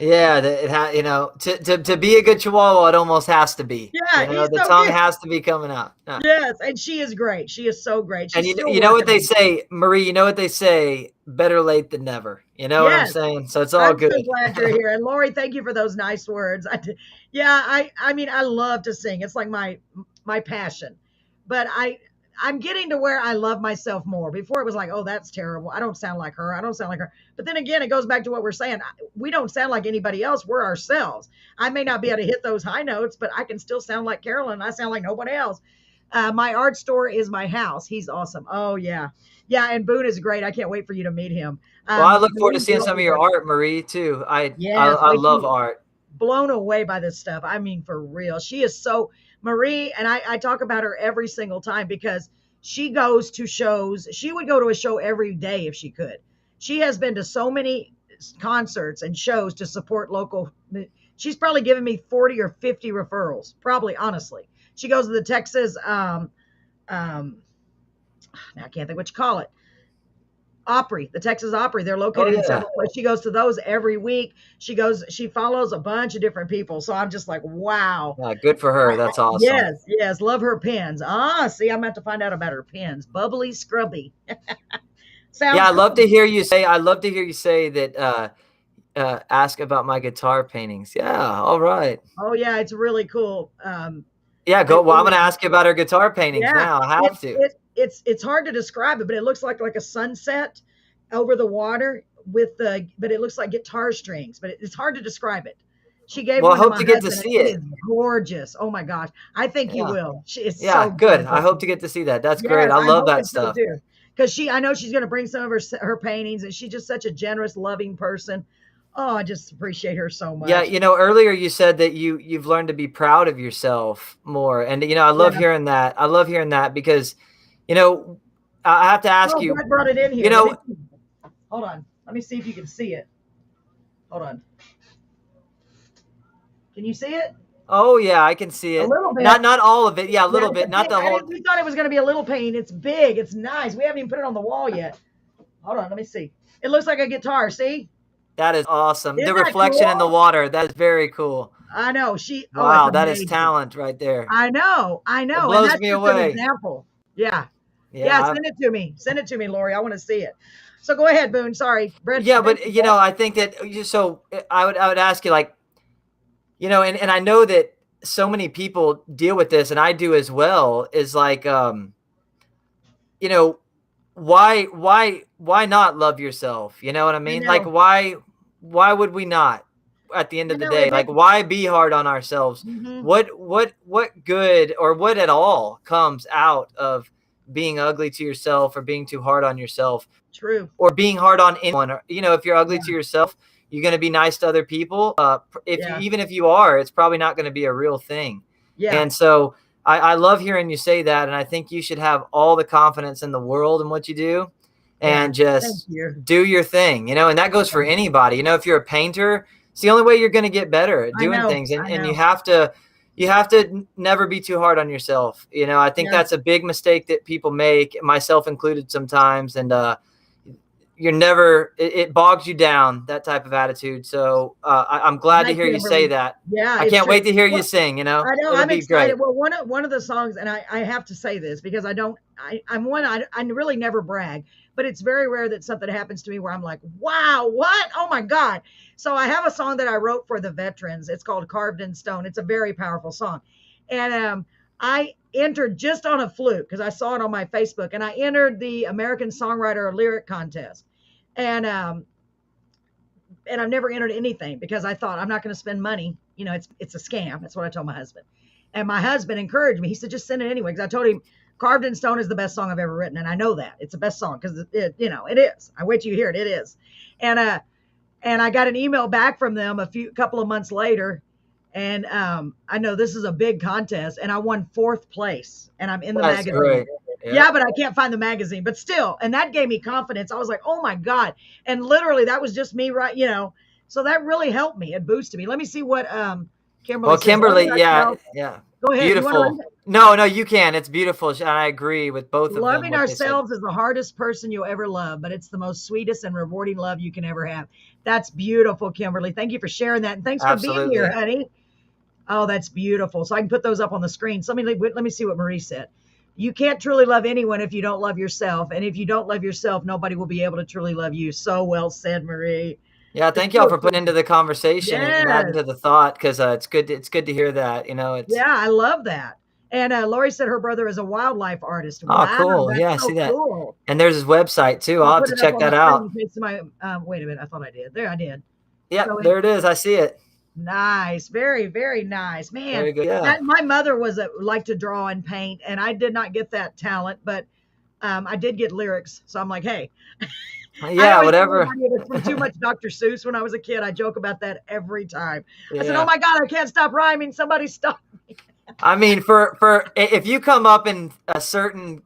Yeah, to be a good Chihuahua, it almost has to be. Yeah, he's The so tongue cute. has to be coming out. Yeah. Yes, and she is great. She is so great. And She's still you know what working they on it. say, Marie, you know what they say, better late than never. You know what I'm Yes. saying? So it's all I'm good. so glad you're here. And Lori, thank you for those nice words. I mean, I love to sing. It's like my passion. But I'm getting to where I love myself more. Before it was like, oh, that's terrible. I don't sound like her. I don't sound like her. But then again, it goes back to what we're saying. We don't sound like anybody else. We're ourselves. I may not be able to hit those high notes, but I can still sound like Carolyn. I sound like nobody else. My art store is my house. He's awesome. Oh yeah. Yeah, and Boone is great. I can't wait for you to meet him. Well, I look forward to Marie's seeing girl some of is your like, art, Marie, too. I yes, I wait till love you art. blown away by this stuff. I mean, for real. She is so Marie, and I talk about her every single time because she goes to shows. She would go to a show every day if she could. She has been to so many concerts and shows to support local. She's probably given me 40 or 50 referrals, probably, honestly. She goes to the Texas, now I can't think what you call it. Opry, the Texas Opry. They're Oh located in yeah. several places. She goes to those every week. She follows a bunch of different people. So I'm just like, wow. Yeah, good for her. That's awesome. Yes, love her pens. See, I'm about to find out about her pens. Bubbly, scrubby. Sounds Yeah, I cool. love to hear you say that ask about my guitar paintings. Yeah, all right. Oh yeah, it's really cool. Yeah, go. It Well, I'm really going to ask you about her guitar paintings Yeah, now. I have to. it's hard to describe it, but it looks like a sunset over the water but it looks like guitar strings, but it's hard to describe it. She gave Well, I one to hope my to get to husband. see It it. is gorgeous. Oh my gosh, I think you Yeah. will. It's Yeah, so good. I beautiful. hope to get to see that. That's great. Yes, I I'm love that hoping so stuff. too. Because I know she's going to bring some of her paintings, and she's just such a generous, loving person. Oh, I just appreciate her so much. Yeah, earlier you said that you've learned to be proud of yourself more, and I love Yeah. hearing that. I love hearing that because, I have to ask Oh, you. Brett brought it in here. You know, Let me see. Hold on. Let me see if you can see it. Hold on. Can you see it? oh yeah, I can see A it. little bit. Not all of it. Yeah, a Yeah, little it's bit, a not big- the whole. We thought it was going to be a little paint. It's big. It's nice. We haven't even put it on the wall yet. Hold on. Let me see. It looks like a guitar. See? That is awesome. Isn't The that reflection in the cool? water. That is very cool. I know. Wow, it's that is amazing. talent right there. I know. It And blows that's me just away. an example. Yeah. Yeah, Yeah. Send it to me. Send it to me, Lori. I want to see it. So go ahead, Boone. Sorry. Brett. yeah, but I think that so I would ask you like, and I know that so many people deal with this, and I do as well. Is like, why not love yourself? You know what I mean? Like, know. why would we not? At the end of I the know, day, it like, makes- why be hard on ourselves? Mhm. What good or what at all comes out of being ugly to yourself or being too hard on yourself True. or being hard on anyone? Or, if you're ugly to yourself, you're going to be nice to other people. Even if you are, it's probably not going to be a real thing. Yeah. And so I love hearing you say that. And I think you should have all the confidence in the world in what you do. and Thank just you. do your thing, and that goes for anybody. If you're a painter, it's the only way you're going to get better at doing things. And you have to never be too hard on yourself. I think that's a big mistake that people make, myself included sometimes. And it bogs you down, that type of attitude. So I'm glad to hear you say that. Yeah. I can't wait to hear you sing, I know. It'll I'm be excited. great. Well, one of the songs, and I have to say this because I really never brag, but it's very rare that something happens to me where I'm like, wow, what? Oh my God. So I have a song that I wrote for the veterans. It's called Carved in Stone. It's a very powerful song. And I entered just on a fluke because I saw it on my Facebook, and I entered the American Songwriter Lyric Contest. And I've never entered anything because I thought I'm not going to spend money. It's a scam. That's what I told my husband. And my husband encouraged me. He said, just send it anyway. Because I told him Carved in Stone is the best song I've ever written. And I know that. It's the best song because it is. I wait till you hear it. It is. And I got an email back from them a couple of months later. And I know this is a big contest. And I won 4th place. And I'm in the magazine. Great. Yeah, but I can't find the magazine. But still, and that gave me confidence. I was like, oh my God. And literally that was just me, right? So that really helped me. It boosted me. Let me see what Kimberly Well, says. Kimberly, yeah. Go ahead. Beautiful. No, you can. It's beautiful. I agree with both of them. Loving ourselves is the hardest person you'll ever love, but it's the most sweetest and rewarding love you can ever have. That's beautiful, Kimberly. Thank you for sharing that. And thanks for being here, honey. Oh, that's beautiful. So I can put those up on the screen. So let me see what Marie said. You can't truly love anyone if you don't love yourself. And if you don't love yourself, nobody will be able to truly love you. So well said, Marie. Yeah, thank y'all for putting into the conversation and adding to the thought, because it's good to hear that. Yeah, I love that. And Lori said her brother is a wildlife artist. Wow, cool. Yeah, so see that. Cool. And there's his website too. I'll have to check that out. Wait a minute. I thought I did. There I did. Yeah, so there it is. I see it. Nice. Very, very nice. Man, very good. Yeah. My mother was liked to draw and paint, and I did not get that talent, but I did get lyrics. So I'm like, hey. Yeah, whatever. From too much Dr. Seuss when I was a kid. I joke about that every time. I said, oh my God, I can't stop rhyming. Somebody stop me. I mean, for if you come up in a certain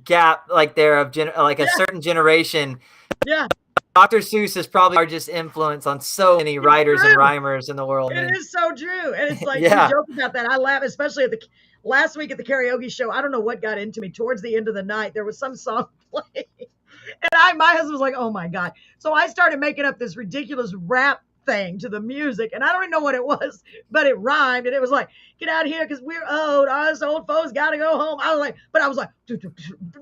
gap like there of a certain generation, yeah, Dr. Seuss is probably the largest influence on so many writers and rhymers in the world. It is so true. And it's like, you joke about that. I laugh, especially at the last week at the karaoke show. I don't know what got into me. Towards the end of the night, there was some song playing. And my husband was like, oh my God. So I started making up this ridiculous rap thing to the music. And I don't even know what it was, but it rhymed. And it was like, get out of here because we're old. Us old folks got to go home. I was like,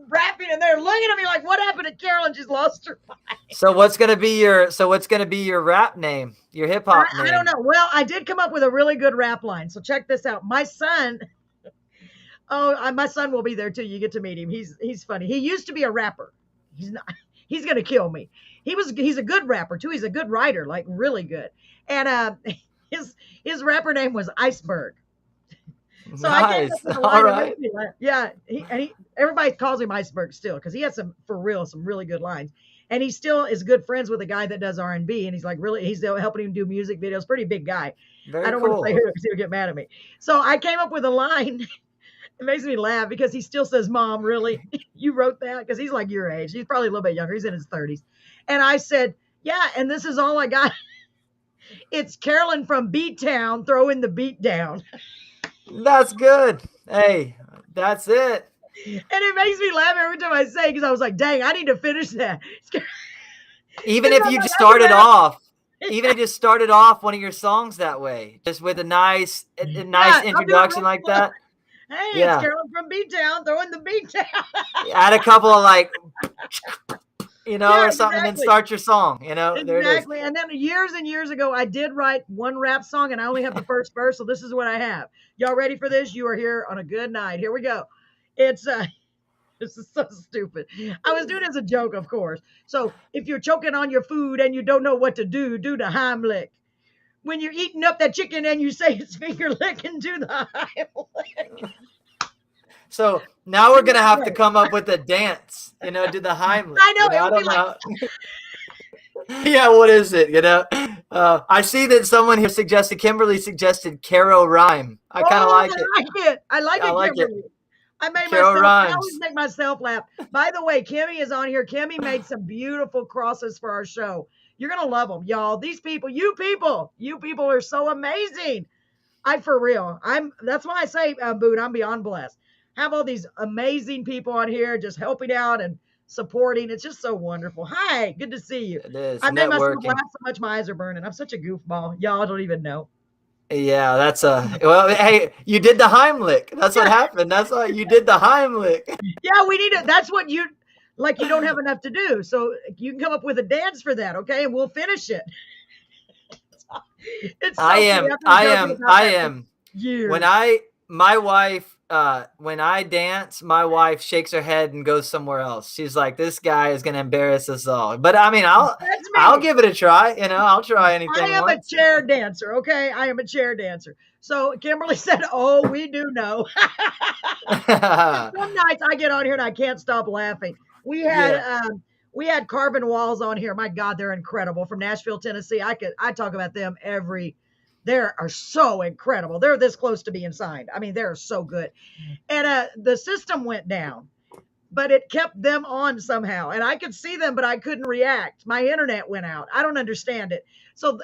rapping, and they're looking at me like, what happened to Carolyn? She's lost her mind. So what's going to be your rap name, your hip hop name? I don't know. Well, I did come up with a really good rap line. So check this out. My son, my son will be there too. You get to meet him. He's funny. He used to be a rapper. He's not. He's gonna kill me. He's a good rapper too. He's a good writer, like really good. And his rapper name was Iceberg. So nice. All right. Yeah. Everybody calls him Iceberg still because he has some really good lines. And he still is good friends with a guy that does R&B, and he's still helping him do music videos. Pretty big guy. I don't want to say who because he'll get mad at me. So I came up with a line. It makes me laugh because he still says, Mom, really? You wrote that? Because he's like your age. He's probably a little bit younger. He's in his 30s. And I said, yeah, and this is all I got. It's Carolyn from B-Town throwing the beat down. That's good. Hey, that's it. And it makes me laugh every time I say it because I was like, dang, I need to finish that. Even if you started off one of your songs that way, just with a nice introduction like that. Hey, it's Carolyn from B-Town throwing the beat down. Add a couple of or something, and then start your song. Exactly. There it is. And then years and years ago, I did write one rap song, and I only have the first verse. So this is what I have. Y'all ready for this? You are here on a good night. Here we go. It's this is so stupid. I was doing it as a joke, of course. So if you're choking on your food and you don't know what to do the Heimlich. When you're eating up that chicken and you say it's finger licking, do the Heimlich. So now we're gonna have to come up with a dance, do the Heimlich. I know. I don't know. Yeah, what is it? I see that someone here Kimberly suggested Caro Rhyme. I kind of like it. I like it, Kimberly. I made Carol myself, I always rhymes. make myself laugh. By the way, Kimmy is on here. Kimmy made some beautiful crosses for our show. You're going to love them, y'all. These people, you people are so amazing. For real, that's why I say, Boone, I'm beyond blessed. Have all these amazing people on here just helping out and supporting. It's just so wonderful. Hi, good to see you. It is I made myself laugh networking. so much my eyes are burning. I'm such a goofball. Y'all don't even know. Yeah, that's well, hey, you did the Heimlich. That's what happened. That's why you did the Heimlich. Yeah, we need it. That's what you like. You don't have enough to do, so you can come up with a dance for that, okay? And we'll finish it. It's so I funny. am, I've been I joking am, about I that for am. When years. I, my wife, when I dance, my wife shakes her head and goes somewhere else. She's like, "This guy is gonna embarrass us all." But I mean, That's I'll me. give it a try. I'll try I anything am a once. chair dancer, okay? I am a chair dancer. So Kimberly said, "Oh, we do know." Some nights I get on here and I can't stop laughing. We had Yeah. um, we had Carbon Walls on here. My God, they're incredible from Nashville, Tennessee. I talk about them every. They are so incredible. They're this close to being signed. I mean, they're so good. And the system went down, but it kept them on somehow. And I could see them, but I couldn't react. My internet went out. I don't understand it. So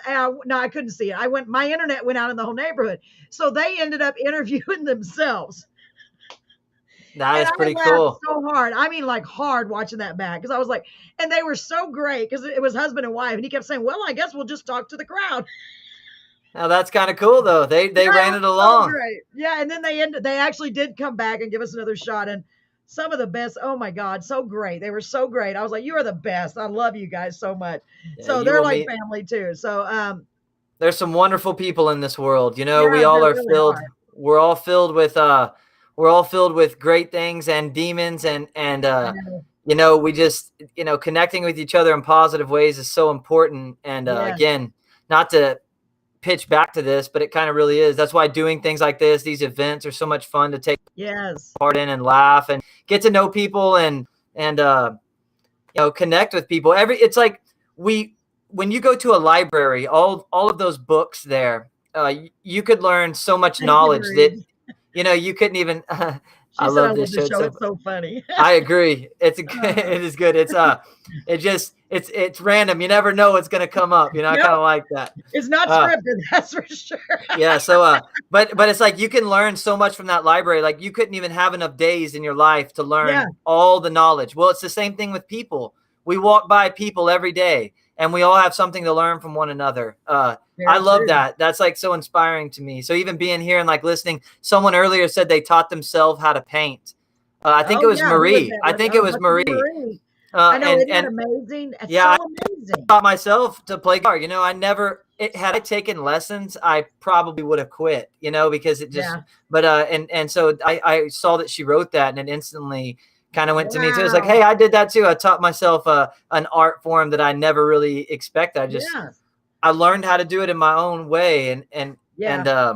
no, I couldn't see it. My internet went out in the whole neighborhood. So they ended up interviewing themselves. That And is I pretty laughed cool. so hard. I mean, like hard watching that back because I was like, and they were so great because it was husband and wife. And he kept saying, "Well, I guess we'll just talk to the crowd." Now that's kind of cool though. They Yeah, it ran was it so along. great. Yeah, and then they actually did come back and give us another shot. And some of the best, oh my God, so great. They were so great. I was like, you are the best. I love you guys so much. Yeah, So you they're will like meet. family too. So There's some wonderful people in this world. We yeah, all there are really filled. are. We're all filled with great things and demons and I know. we just connecting with each other in positive ways is so important. And Yes, again, not to pitch back to this, but it kind of really is. That's why doing things like this, these events, are so much fun to take yes. part in and laugh and get to know people and connect with people. It's like when you go to a library, all of those books there, you could learn so much Thank you, knowledge that Marie. you couldn't even. I She said, I love love this the show. show. It's so funny. I agree. Uh, It is good. It's random. You never know what's gonna come up. I kind nope, of like that. it's not Uh, scripted, that's for sure. yeah. So but it's like you can learn so much from that library. Like you couldn't even have enough days in your life to Yeah, learn all the knowledge. Well, it's the same thing with people. We walk by people every day and we all have something to learn from one another. I very love true. that. That's like so inspiring to me. So even being here and like listening, someone earlier said they taught themselves how to paint. I think it Oh was yeah, who was Marie. that? I think it Oh, was must be Marie. Marie. I know, isn't that And amazing? It's yeah, so amazing. taught myself to play guitar. I never had I taken lessons, I probably would have quit, because it just Yeah. but and so I saw that she wrote that and it instantly kind of went to me too. It's like, Wow. hey, I did that too. I taught myself an art form that I never really expected. Yeah. I learned how to do it in my own way and Yeah.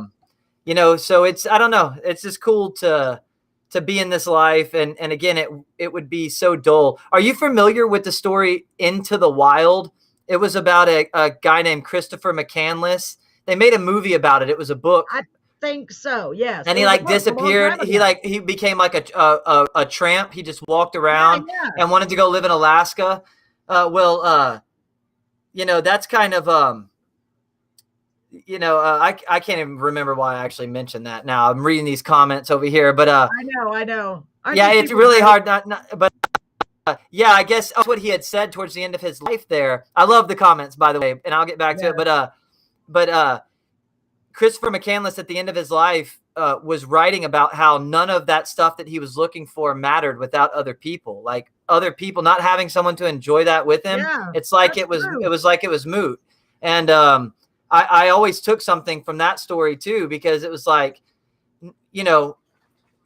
so it's I don't know, it's just cool to be in this life and again it would be so dull. Are you familiar with the story Into the Wild? It was about a guy named Christopher McCandless. They made a movie about it. It was a book I think so. Yes. and It he was a like book a long disappeared. time ago. He became like a tramp. He just walked Yeah, around yeah. and wanted to go live in Alaska. That's kind of I can't even remember why I actually mentioned that. Now I'm reading these comments over here, but I know. Aren't yeah, these it's people really great? hard but yeah, I guess that's what he had said towards the end of his life there. I love the comments, by the way, and I'll get back to Yeah. it. But Christopher McCandless at the end of his life was writing about how none of that stuff that he was looking for mattered without other people. Like other people not having someone to enjoy that with him. Yeah. It's like That's it true. was like it was moot. And I always took something from that story too, because it was like,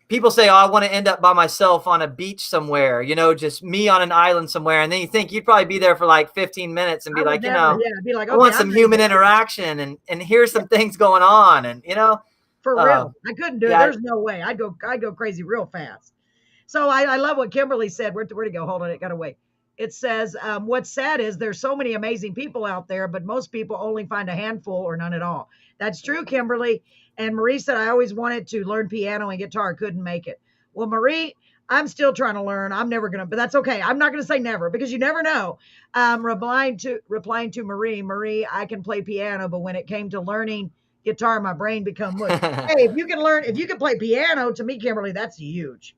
people say, oh, I want to end up by myself on a beach somewhere, just me on an island somewhere. And then you think you'd probably be there for like 15 minutes and be I would like, never, yeah, be like, I okay, want I'm some ready to human go. interaction and here's some things going on. And, For real. I couldn't do it. yeah. There's no way. I'd go crazy real fast. So I love what Kimberly said. Where'd it go? Hold on, it got away. It says, what's sad is there's so many amazing people out there, but most people only find a handful or none at all. That's true, Kimberly. And Marie said, I always wanted to learn piano and guitar, couldn't make it. Well, Marie, I'm still trying to learn. I'm never gonna, but that's okay. I'm not gonna say never because you never know. Replying to Marie, Marie, I can play piano, but when it came to learning guitar, my brain become mush. Hey, if you can play piano, to me, Kimberly, that's huge.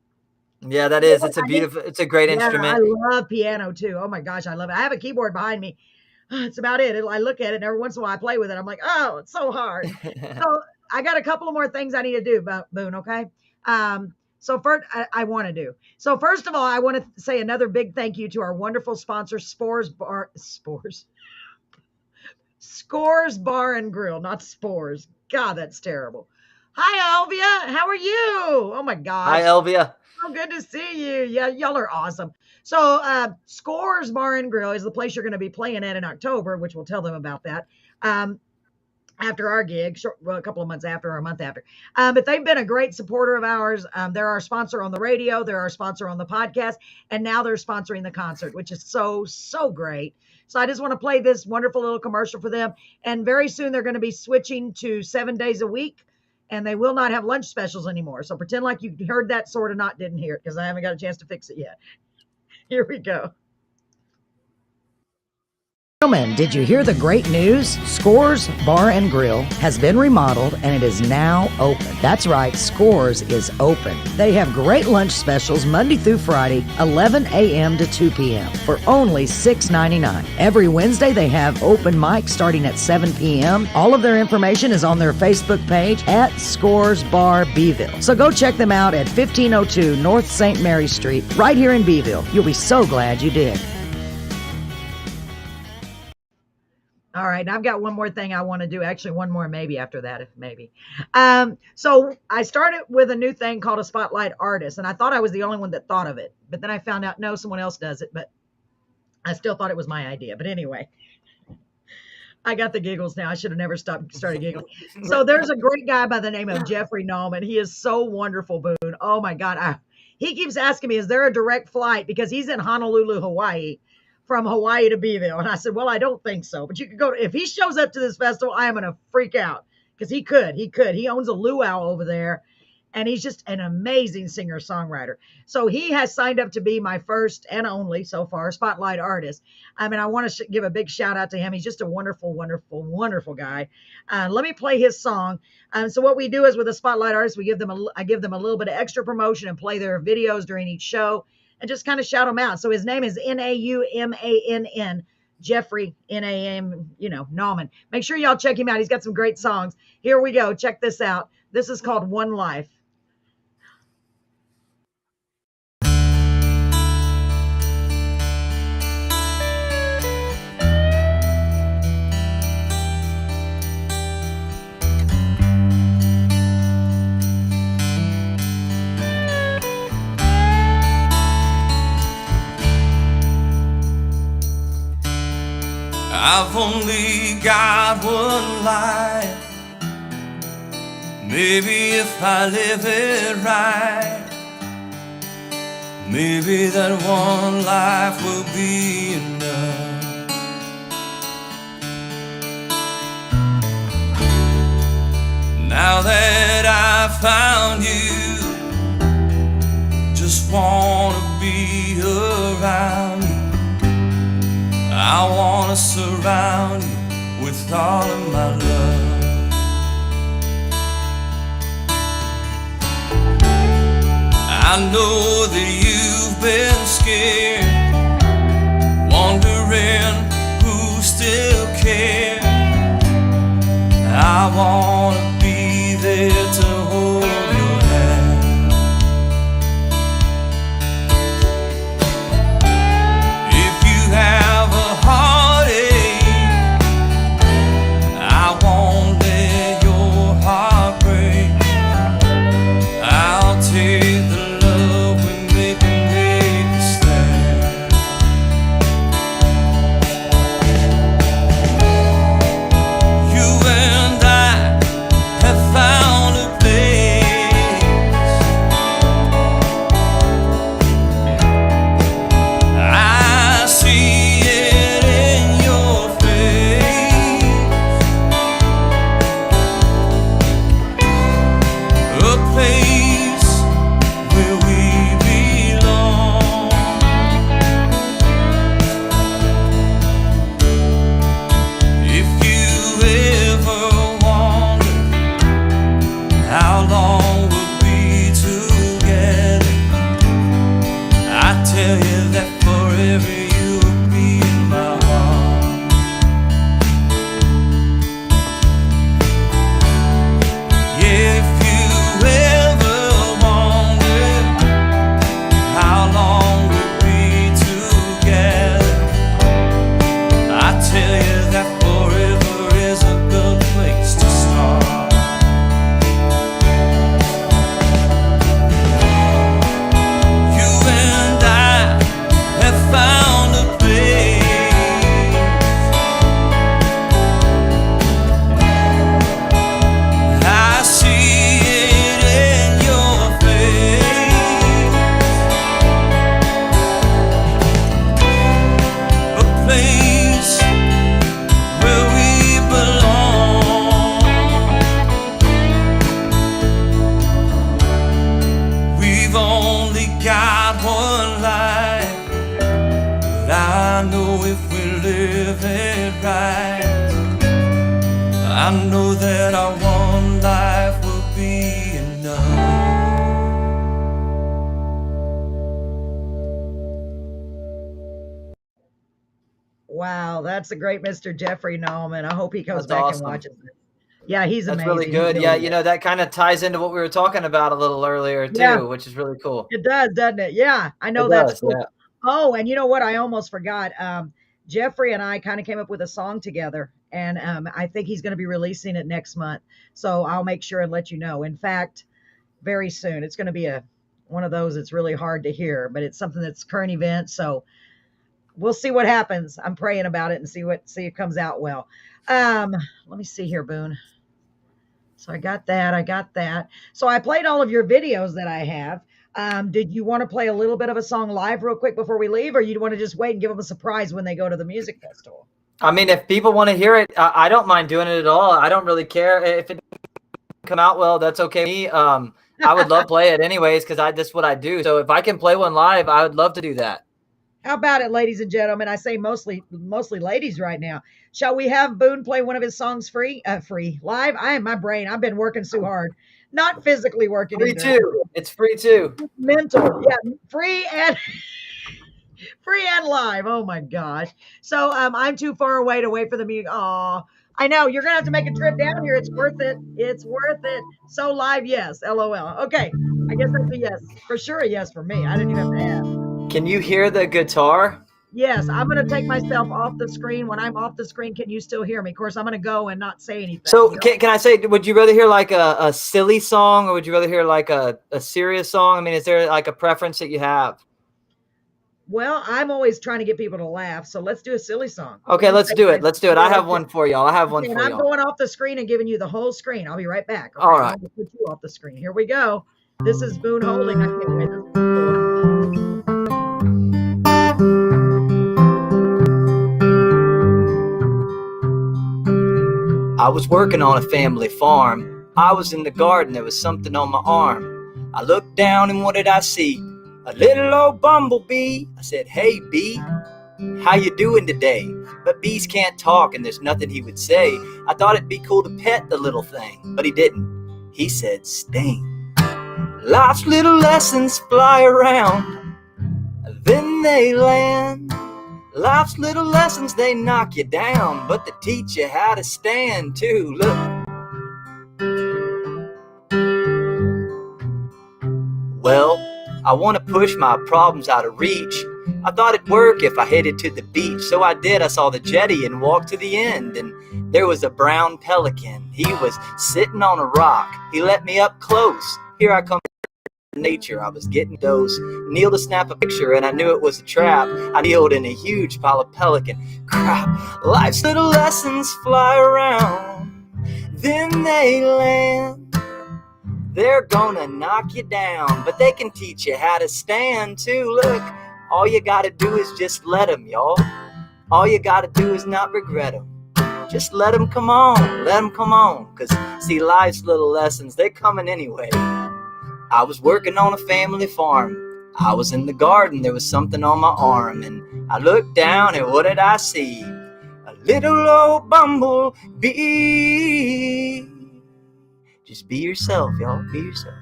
Yeah, that You know is. what It's a I need? beautiful. It's a great Yeah, I instrument. love piano too. Oh my gosh, I love it. I have a keyboard behind me. That's about it. I look at it and every once in a while I play with it. I'm like, oh, it's so hard. So I got a couple of more things I need to do, Boone. Okay. So first, I want to do. So first of all, I want to say another big thank you to our wonderful sponsor, Scores Bar and Grill, not Spores. God, that's terrible. Hi, Elvia. How are you? Oh my Hi, gosh. Elvia. Oh, good to see you. Yeah, y'all are awesome. So, Scores Bar and Grill is the place you're going to be playing at in October, which we'll tell them about that. Um, After our gig, well, a couple of months after or a month after. But they've been a great supporter of ours. They're our sponsor on the radio, they're our sponsor on the podcast, and now they're sponsoring the concert, which is so, so great. So I just want to play this wonderful little commercial for them. And very soon they're going to be switching to 7 days a week, and they will not have lunch specials anymore. So pretend like you heard that, sort of not didn't hear it, because I haven't got a chance to fix it yet. Here we go. Gentlemen, did you hear the great news? Scores Bar and Grill has been remodeled and it is now open. That's right, Scores is open. They have great lunch specials Monday through Friday, 11 a.m. to 2 p.m. for only $6.99. Every Wednesday they have open mic starting at 7 p.m. All of their information is on their Facebook page at Scores Bar Beeville. So go check them out at 1502 North St. Mary Street, right here in Beeville. You'll be so glad you did. All right, I've got one more thing I want to do. Actually, one more maybe after that, if maybe. So I started with a new thing called a Spotlight Artist, and I thought I was the only one that thought of it. But then I found out, no, someone else does it, but I still thought it was my idea. But anyway, I got the giggles now. I should have never started giggling. So there's a great guy by the name of Jeffrey Nauman. He is so wonderful, Boone. Oh, my God. He keeps asking me, is there a direct flight? Because he's in Honolulu, Hawaii, from Hawaii to Beeville. And I said, well, I don't think so, but you could go. If he shows up to this festival, I am going to freak out because he could. He owns a luau over there, and he's just an amazing singer-songwriter. So he has signed up to be my first and only, so far, Spotlight Artist. I mean, I want to give a big shout out to him. He's just a wonderful, wonderful, wonderful guy. Let me play his song. So what we do is with a Spotlight Artist, I give them a little bit of extra promotion and play their videos during each show, and just kind of shout him out. So his name is Naumann, Jeffrey, N-A-M, Nauman. Make sure y'all check him out. He's got some great songs. Here we go. Check this out. This is called One Life. I've only got one life. Maybe if I live it right, maybe that one life will be enough. Now that I found you, just wanna be around you. I wanna surround you with all of my love. I know that you've been scared, wondering who still cares. I wanna be there to hold your hand. If you have a heartache, I won't let your heart break. I'll take the love we make and make a stand. You and I only got one life, but I know if we live it right, I know that our one life will be enough. Wow, that's a great Mr. Jeffrey Nallman. I hope he goes That's back and awesome. watches it. Yeah, he's That's amazing. really He good. really Yeah, is. that kind of ties into what we were talking about a little earlier too, Yeah. which is really cool. It does, doesn't it? Yeah, I know It that's does, cool. yeah. Oh, and you know what? I almost forgot. Jeffrey and I kind of came up with a song together, and I think he's going to be releasing it next month. So I'll make sure and let you know. In fact, very soon. It's going to be one of those that's really hard to hear, but it's something that's current event. So we'll see what happens. I'm praying about it and see it comes out well. Let me see here, Boone. So I got that. So I played all of your videos that I have. Did you want to play a little bit of a song live real quick before we leave, or you want to just wait and give them a surprise when they go to the music festival? I mean, if people want to hear it, I don't mind doing it at all. I don't really care if it come out well. That's okay. I would love to play it anyways because that's what I do. So if I can play one live, I would love to do that. How about it, ladies and gentlemen? I say mostly ladies right now. Shall we have Boone play one of his songs free live? My brain. I've been working so hard, not physically working. Free either. too. It's free too. Mental, yeah, free and live. Oh my gosh. So I'm too far away to wait for the music. Oh, I know you're gonna have to make a trip down here. It's worth it. It's worth it. So live, yes. LOL. Okay, I guess that's a yes for sure. A yes for me. I didn't even have to ask. Can you hear the guitar? Yes, I'm going to take myself off the screen. When I'm off the screen, can you still hear me? Of course, I'm going to go and not say anything. So can I say, would you rather hear like a silly song or would you rather hear like a serious song? I mean, is there like a preference that you have? Well, I'm always trying to get people to laugh. So let's do a silly song. Okay, let's do it. Let's do it. I have one for y'all. I have one for y'all. I'm going off the screen and giving you the whole screen. I'll be right back. Okay? All right. I'm going to put you off the screen. Here we go. This is Boone Holding. I can't wait. I was working on a family farm. I was in the garden, there was something on my arm. I looked down and what did I see? A little old bumblebee. I said, "Hey bee, how you doing today?" But bees can't talk and there's nothing he would say. I thought it'd be cool to pet the little thing, but he didn't. He said, "Sting." Life's little lessons fly around, then they land. Life's little lessons, they knock you down, but they teach you how to stand too. Look. Well, I want to push my problems out of reach. I thought it'd work if I headed to the beach. So I did. I saw the jetty and walked to the end. And there was a brown pelican. He was sitting on a rock. He let me up close. Here I come. Nature. I was getting those. Kneeled to snap a picture and I knew it was a trap. I kneeled in a huge pile of pelican. Crap. Life's little lessons fly around, then they land. They're gonna knock you down, but they can teach you how to stand too. Look, all you gotta do is just let them, y'all. All you gotta do is not regret them. Just let them come on, let them come on. Cause see, life's little lessons, they're coming anyway. I was working on a family farm. I was in the garden, there was something on my arm. And I looked down and what did I see? A little old bumblebee. Just be yourself, y'all, be yourself.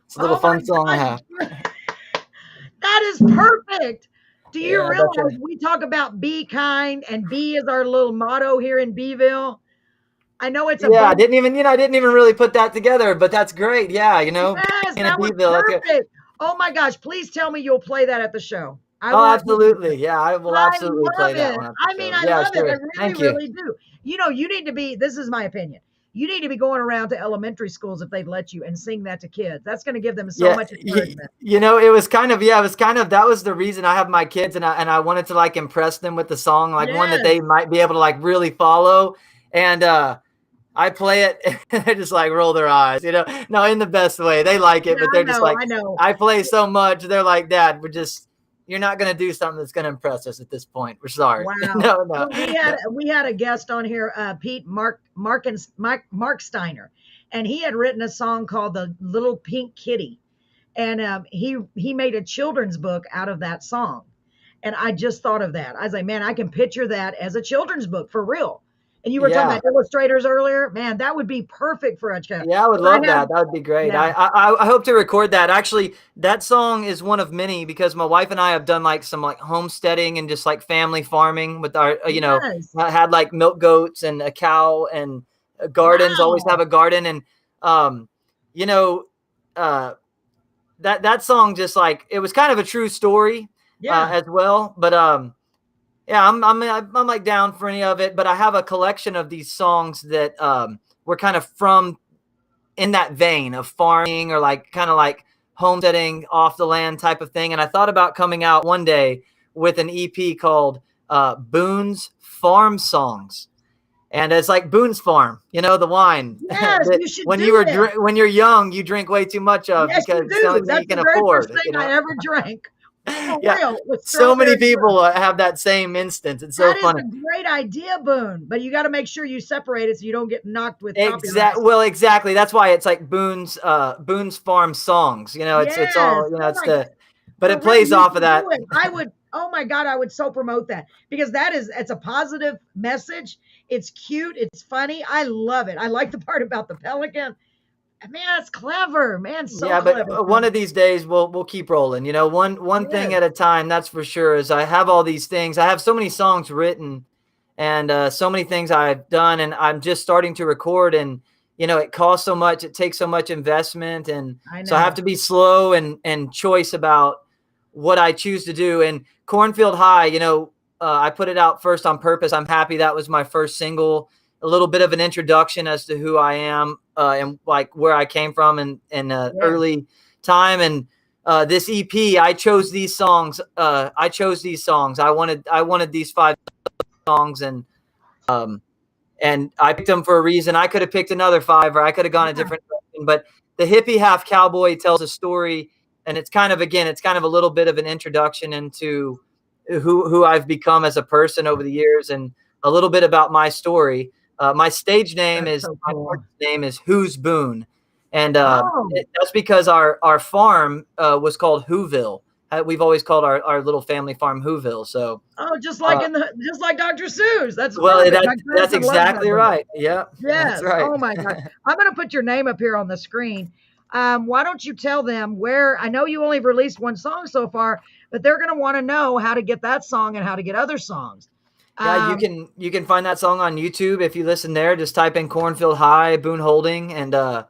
It's a little fun song I have. That is perfect. Do you realize we talk about be kind and be is our little motto here in Beeville? I know it's I didn't even really put that together, but that's great. Yeah, Yes, that was perfect. Oh my gosh, please tell me you'll play that at the show. Absolutely. Yeah, I will absolutely play that one. I mean, I love it. I really do. You know, you need to be, this is my opinion. You need to be going around to elementary schools if they'd let you and sing that to kids. That's going to give them so much encouragement. You know, it was kind of, that was the reason I have my kids and I wanted to like impress them with the song, like one that they might be able to like really follow. And, I play it and they just like roll their eyes, you know, no, in the best way. They like it, but they're just like, I play so much. They're like, Dad, you're not going to do something that's going to impress us at this point. We're sorry. Wow. No. Well, we had a guest on here, Pete Mark Steiner. and he had written a song called "The Little Pink Kitty," and he made a children's book out of that song. And I just thought of that. I was like, man, I can picture that as a children's book for real. And you were talking Yeah. about illustrators earlier. Man, that would be perfect for a child. Yeah, I would love that. That would be great. Yeah. I hope to record that. Actually, that song is one of many because my wife and I have done like some like homesteading and just like family farming with our, Yes. had like milk goats and a cow and gardens. Always Wow. have a garden, and you know, that song just like it was kind of a true story Yeah. as well. But yeah, I'm like down for any of it, but I have a collection of these songs that were kind of from in that vein of farming or like kind of like homesteading off the land type of thing. And I thought about coming out one day with an EP called Boone's Farm Songs. And it's like Boone's Farm, the wine. Yes, that you should when do you were it. when you're young, you drink way too much of Yes, because you it's the only do. thing That's you can the very afford. first thing I ever drank. For Yeah. real. With So many strawberry people have that same instance. It's so That is funny. a great idea, Boone. But you got to make sure you separate it so you don't get knocked with copyright. Well, exactly. That's why it's like Boone's Farm Songs. It's all Yes. Oh it's my the, but For it real, plays you off should of that. do it. I would. Oh my God, I would so promote that because it's a positive message. It's cute. It's funny. I love it. I like the part about the pelican. Man, it's clever. Man, so Yeah, clever. but one of these days we'll keep rolling. One thing Yes. at a time. That's for sure. Is I have all these things. I have so many songs written, and so many things I've done, and I'm just starting to record. And it costs so much. It takes so much investment, and I so I have know. to be slow and choice about what I choose to do. And Cornfield High, I put it out first on purpose. I'm happy that was my first single. A little bit of an introduction as to who I am and like where I came from in Yes. early time. And this EP, I chose these songs. I wanted these 5 songs, and I picked them for a reason. I could have picked another 5, or I could have gone a Yeah. different direction. But the hippie half cowboy tells a story, and it's kind of a little bit of an introduction into who I've become as a person over the years, and a little bit about my story. My stage name That's is so my cool. artist name is Who's Boone, and Oh. that's because our farm was called Whoville. We've always called our little family farm Whoville. So Oh, just like just like Dr. Seuss. That's well, perfect. My that's grandson loves that exactly book. right. Yeah, that's Yes. right. Oh my God. I'm going to put your name up here on the screen. Why don't you tell them where? I know you only released one song so far, but they're going to want to know how to get that song and how to get other songs. Yeah, you can find that song on YouTube if you listen there. Just type in Cornfield High Boone Holding, and There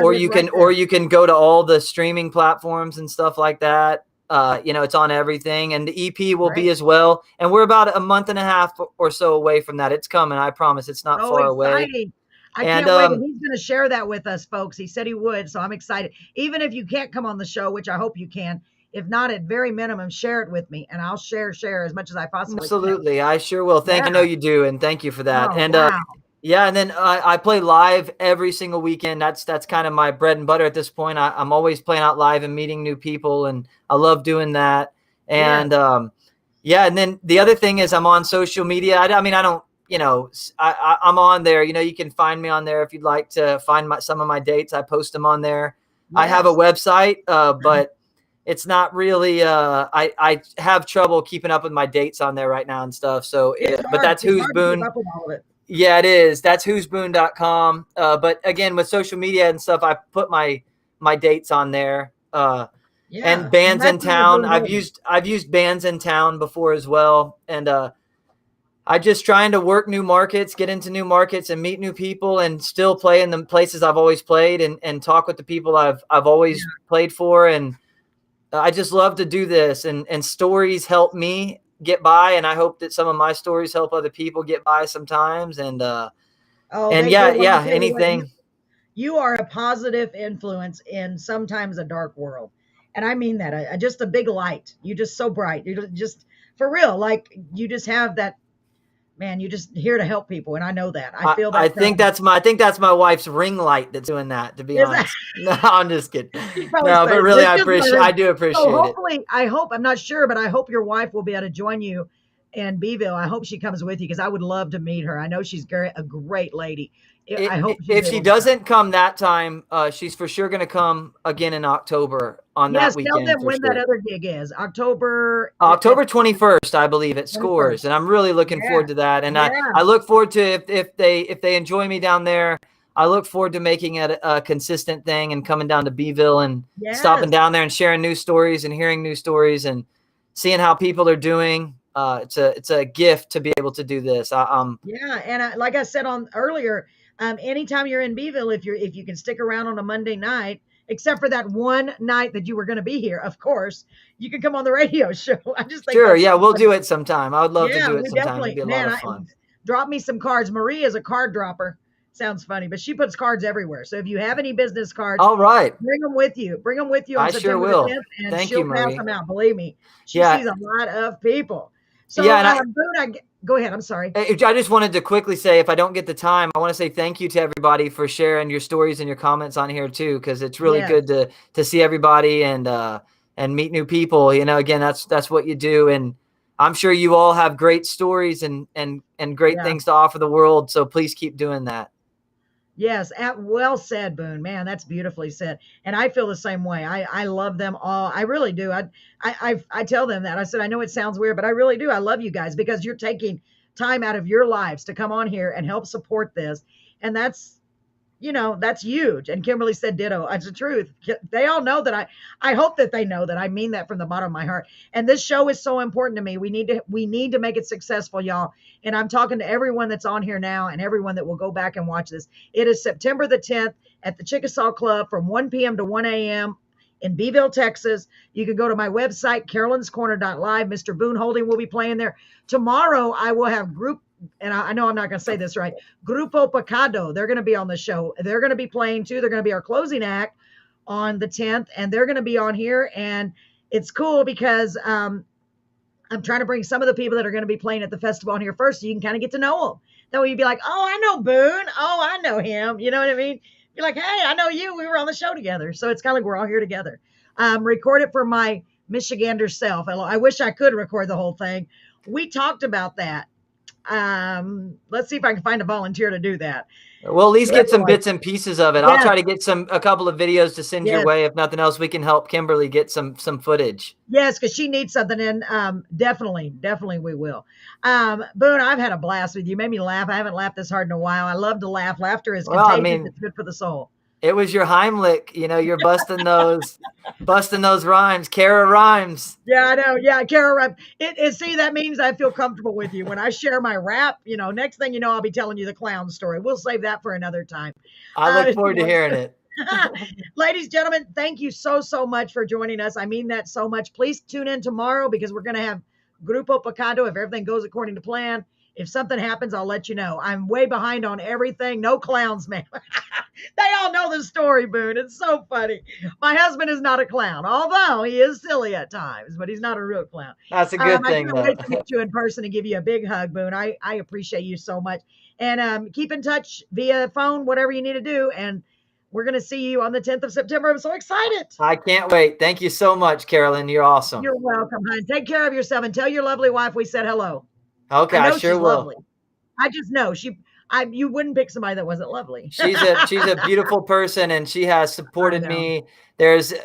or it is you right can there. go to all the streaming platforms and stuff like that. It's on everything, and the EP will be Great. as well. And we're about a month and a half or so away from that. It's coming. I promise. It's not So far away. exciting. I And can't wait. And he's going to share that with us, folks. He said he would. So I'm excited. Even if you can't come on the show, which I hope you can, if not, at very minimum, share it with me and I'll share as much as I possibly can. absolutely, I sure will. I know Yeah. you do, and thank you for that. Oh, And wow. yeah, and then I play live every single weekend. That's kind of my bread and butter at this point. I'm always playing out live and meeting new people, and I love doing that. And yeah, and then the other thing is I'm on social media. I mean, I don't, I'm on there. You can find me on there if you'd like to find some of my dates. I post them on there. I have a Yes. website, but it's not really. I have trouble keeping up with my dates on there right now and stuff. So, It's but hard. that's It's Who's hard to keep Boone. up with all of it. Yeah, it is. That's who'sboone.com. But again, with social media and stuff, I put my dates on there. Yeah. And bands in that's really town. good. I've used bands in town before as well. And I just trying to work new markets, get into new markets, and meet new people, and still play in the places I've always played, and talk with the people I've always played for. And I just love to do this, and stories help me get by, and I hope that some of my stories help other people get by sometimes. And Oh, and they yeah, do. Well, I'll tell you what, anything. you are a positive influence in sometimes a dark world. And I mean that. Just a big light. You're just so bright. You're just for real. Like you just have that, man, you're just here to help people. And I know that. I feel that. I think that's my wife's ring light that's doing that, to be Is that- honest. No, I'm just kidding. She probably No, said, but really, "This is my I do appreciate So it. hopefully, I hope, I'm not sure, but I hope your wife will be able to join you in Beeville. I hope she comes with you because I would love to meet her. I know she's a great lady. I hope she's If she able to come. doesn't come that time, she's for sure going to come again in October on that Yes, tell weekend them for when that sure. other gig is. October October 21st, I believe, at 21st. Scores, and I'm really looking Yeah. forward to that. And Yeah. I look forward to if they enjoy me down there. I look forward to making it a consistent thing and coming down to Beeville and stopping Yes. down there and sharing news stories and hearing news stories and seeing how people are doing. It's a gift to be able to do this. Yeah, and like I said on earlier, anytime you're in Beeville, if you can stick around on a Monday night, except for that one night that you were going to be here, of course, you can come on the radio show. I just think Sure, that's yeah, so we'll funny. do it sometime. I would love to Yeah, do it we sometime. definitely, It'd be a man. lot of fun. Drop me some cards. Marie is a card dropper. Sounds funny, but she puts cards everywhere. So if you have any business cards, All right. bring them with you. Bring them with you on I sure September will. the 10th, and Thank she'll you, pass Marie. them out. Believe me, she Yeah. sees a lot of people. So, Yeah, and Boone, go ahead. I'm sorry. I just wanted to quickly say, if I don't get the time, I want to say thank you to everybody for sharing your stories and your comments on here too, because it's really Yes. good to see everybody and meet new people. You know, again, that's what you do, and I'm sure you all have great stories and great Yeah. things to offer the world. So please keep doing that. Yes, well said, Boone. Man, that's beautifully said. And I feel the same way. I love them all. I really do. I tell them that. I said, I know it sounds weird, but I really do. I love you guys because you're taking time out of your lives to come on here and help support this. And that's huge. And Kimberly said ditto. It's the truth. They all know that I hope that they know that I mean that from the bottom of my heart. And this show is so important to me. We need to make it successful, y'all. And I'm talking to everyone that's on here now and everyone that will go back and watch this. It is September the 10th at the Chickasaw Club from 1 p.m. to 1 a.m. in Beeville, Texas. You can go to my website, carolinscorner.live. Mr. Boone Holding will be playing there. Tomorrow, I will have group, and I know I'm not going to say this right, Grupo Picado. They're going to be on the show. They're going to be playing too. They're going to be our closing act on the 10th, and they're going to be on here. And it's cool because I'm trying to bring some of the people that are going to be playing at the festival on here first, so you can kind of get to know them. That way you'd be like, oh, I know Boone. Oh, I know him. You know what I mean? You're like, hey, I know you. We were on the show together. So it's kind of like we're all here together. Record it for my Michigander self. I wish I could record the whole thing. We talked about that. Let's see if I can find a volunteer to do that. We'll at least get some bits and pieces of it. Yeah. I'll try to get a couple of videos to send your way. If nothing else, we can help Kimberly get some footage. Yes, because she needs something, and definitely we will. Boone, I've had a blast with you. You made me laugh. I haven't laughed this hard in a while. I love to laugh. Laughter is contagious. It's good for the soul. It was your Heimlich, you're busting those rhymes. Kara rhymes. Yeah, I know. Yeah, Kara rhymes. See, that means I feel comfortable with you. When I share my rap, next thing you know, I'll be telling you the clown story. We'll save that for another time. I look forward to hearing it. Ladies, gentlemen, thank you so much for joining us. I mean that so much. Please tune in tomorrow because we're going to have Grupo Picado if everything goes according to plan. If something happens, I'll let you know. I'm way behind on everything. No clowns, man. They all know the story, Boone. It's so funny. My husband is not a clown, although he is silly at times, but he's not a real clown. That's a good thing, I can't wait to meet you in person and give you a big hug, Boone. I appreciate you so much. And keep in touch via phone, whatever you need to do. And we're going to see you on the 10th of September. I'm so excited. I can't wait. Thank you so much, Carolyn. You're awesome. You're welcome, hon. Take care of yourself and tell your lovely wife we said hello. Okay, I sure will. Lovely. I just know you wouldn't pick somebody that wasn't lovely. She's a beautiful person, and she has supported me. That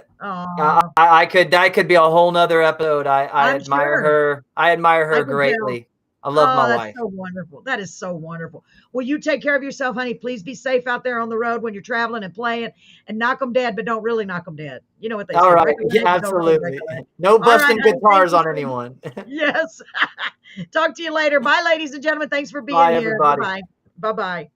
could be a whole nother episode. I admire her. I admire her greatly. I love my wife. That's so wonderful. That is so wonderful. Well, you take care of yourself, honey. Please be safe out there on the road when you're traveling and playing, and knock them dead, but don't really knock them dead. You know what they say. All right. Yeah, absolutely. No busting guitars on anyone. Yes. Talk to you later. Bye, ladies and gentlemen. Thanks for being here. Everybody. Bye-bye. Bye-bye.